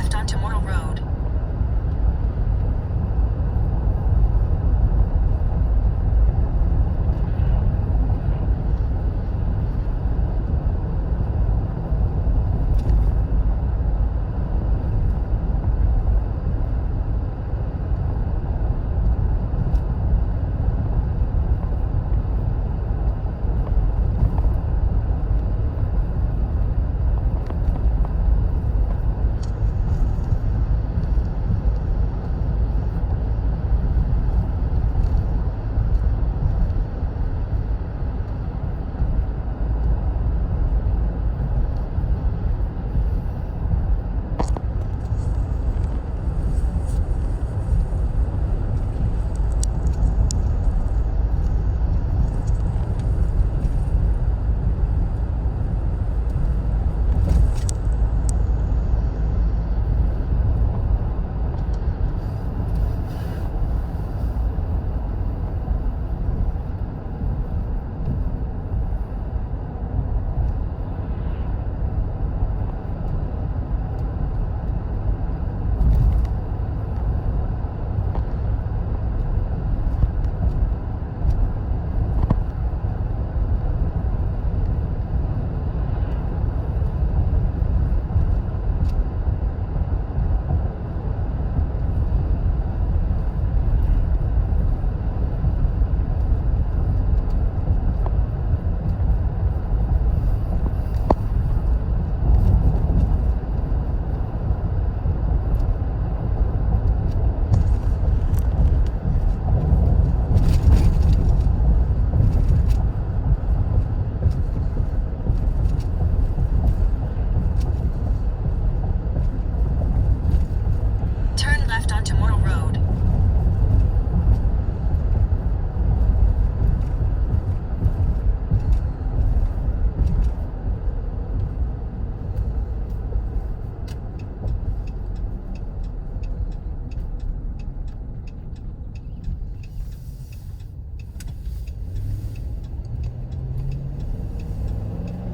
left onto Mortal Road.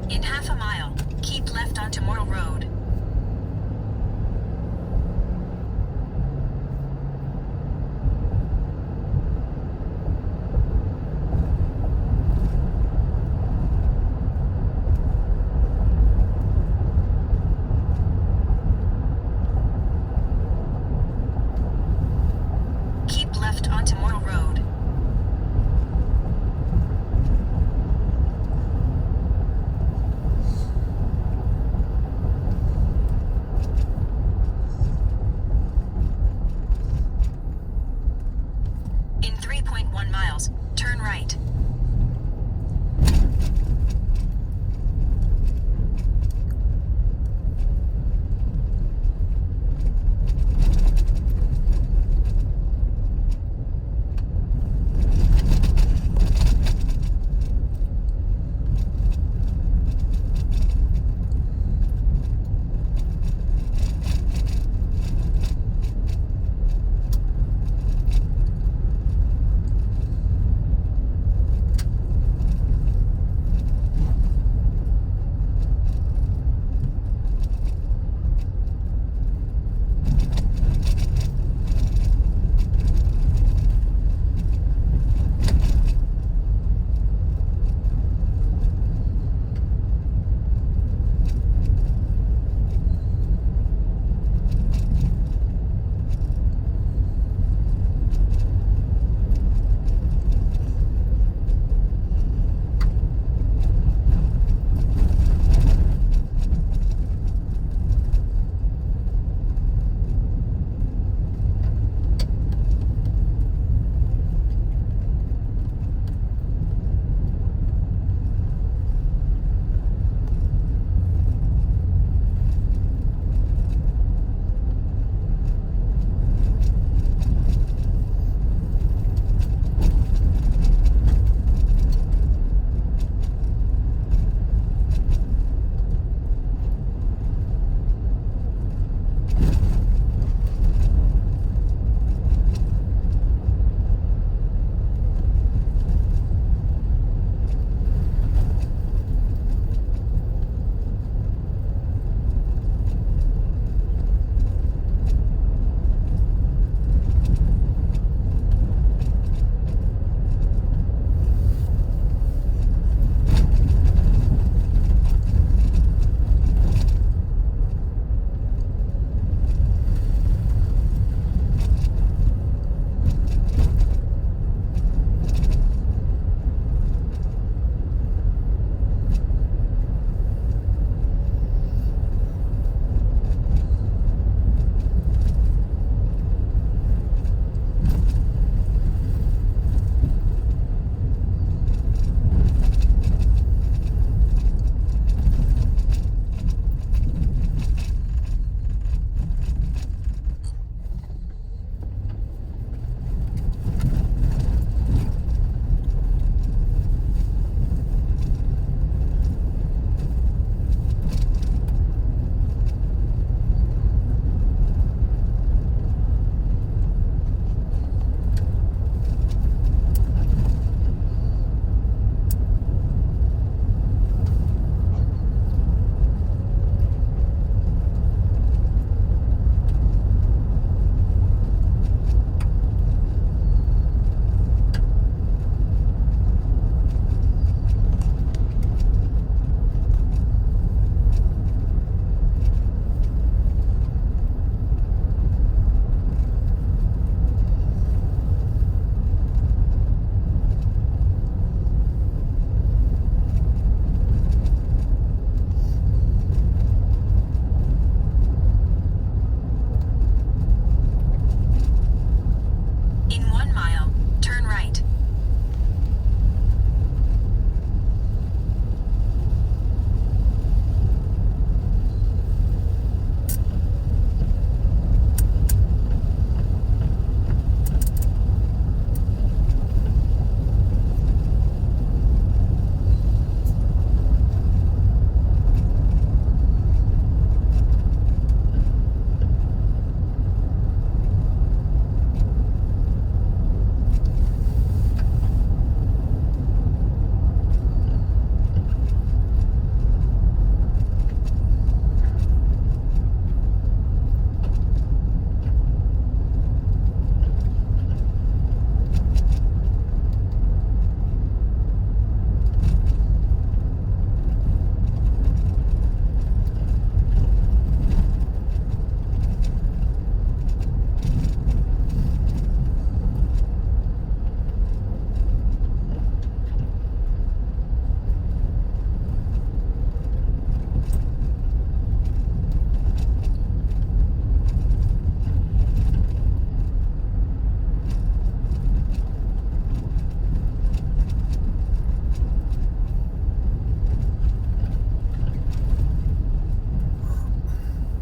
In half a mile, keep left onto Mortal Road. Keep left onto Mortal Road.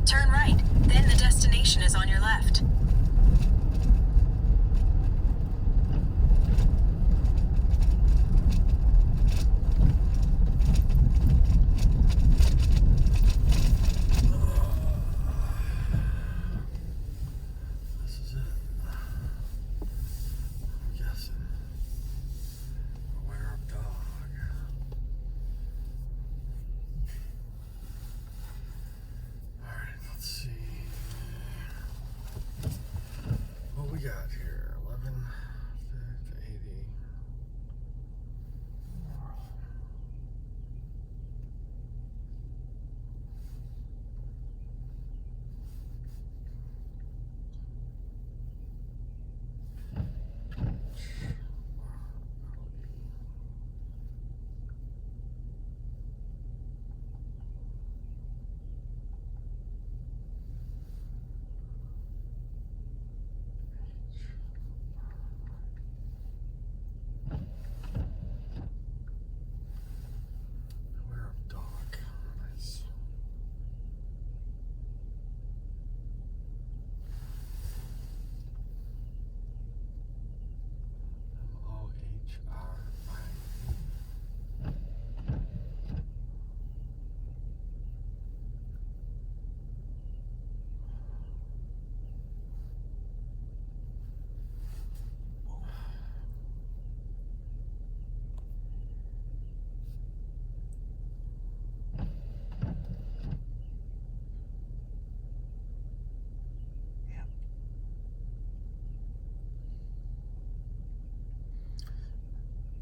Turn right, then the destination is on your left. This is it. I'm guessing. Aware of dog. Alright, let's see. What we got here? 11, 80. Aware of dog. Nice. MOHRI.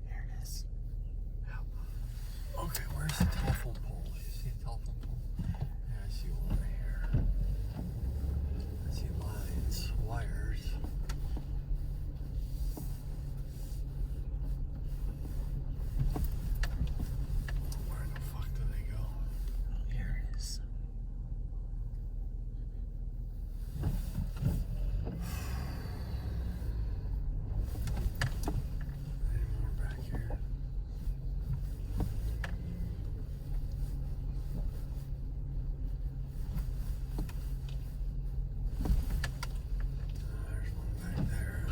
Here it is. Okay, where's the telephone pole? You see a telephone pole? Yeah, I see one right here. I see lines, wires. Where in the fuck do they go? Here it is. Any more back here? There's one back there.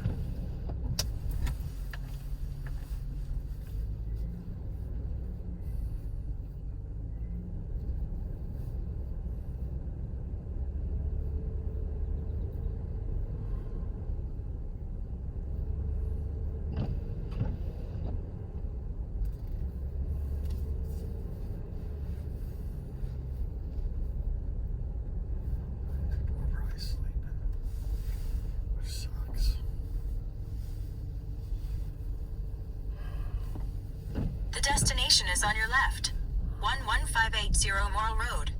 People are probably sleeping, which sucks. The destination is on your left. 11580 Morrill Road.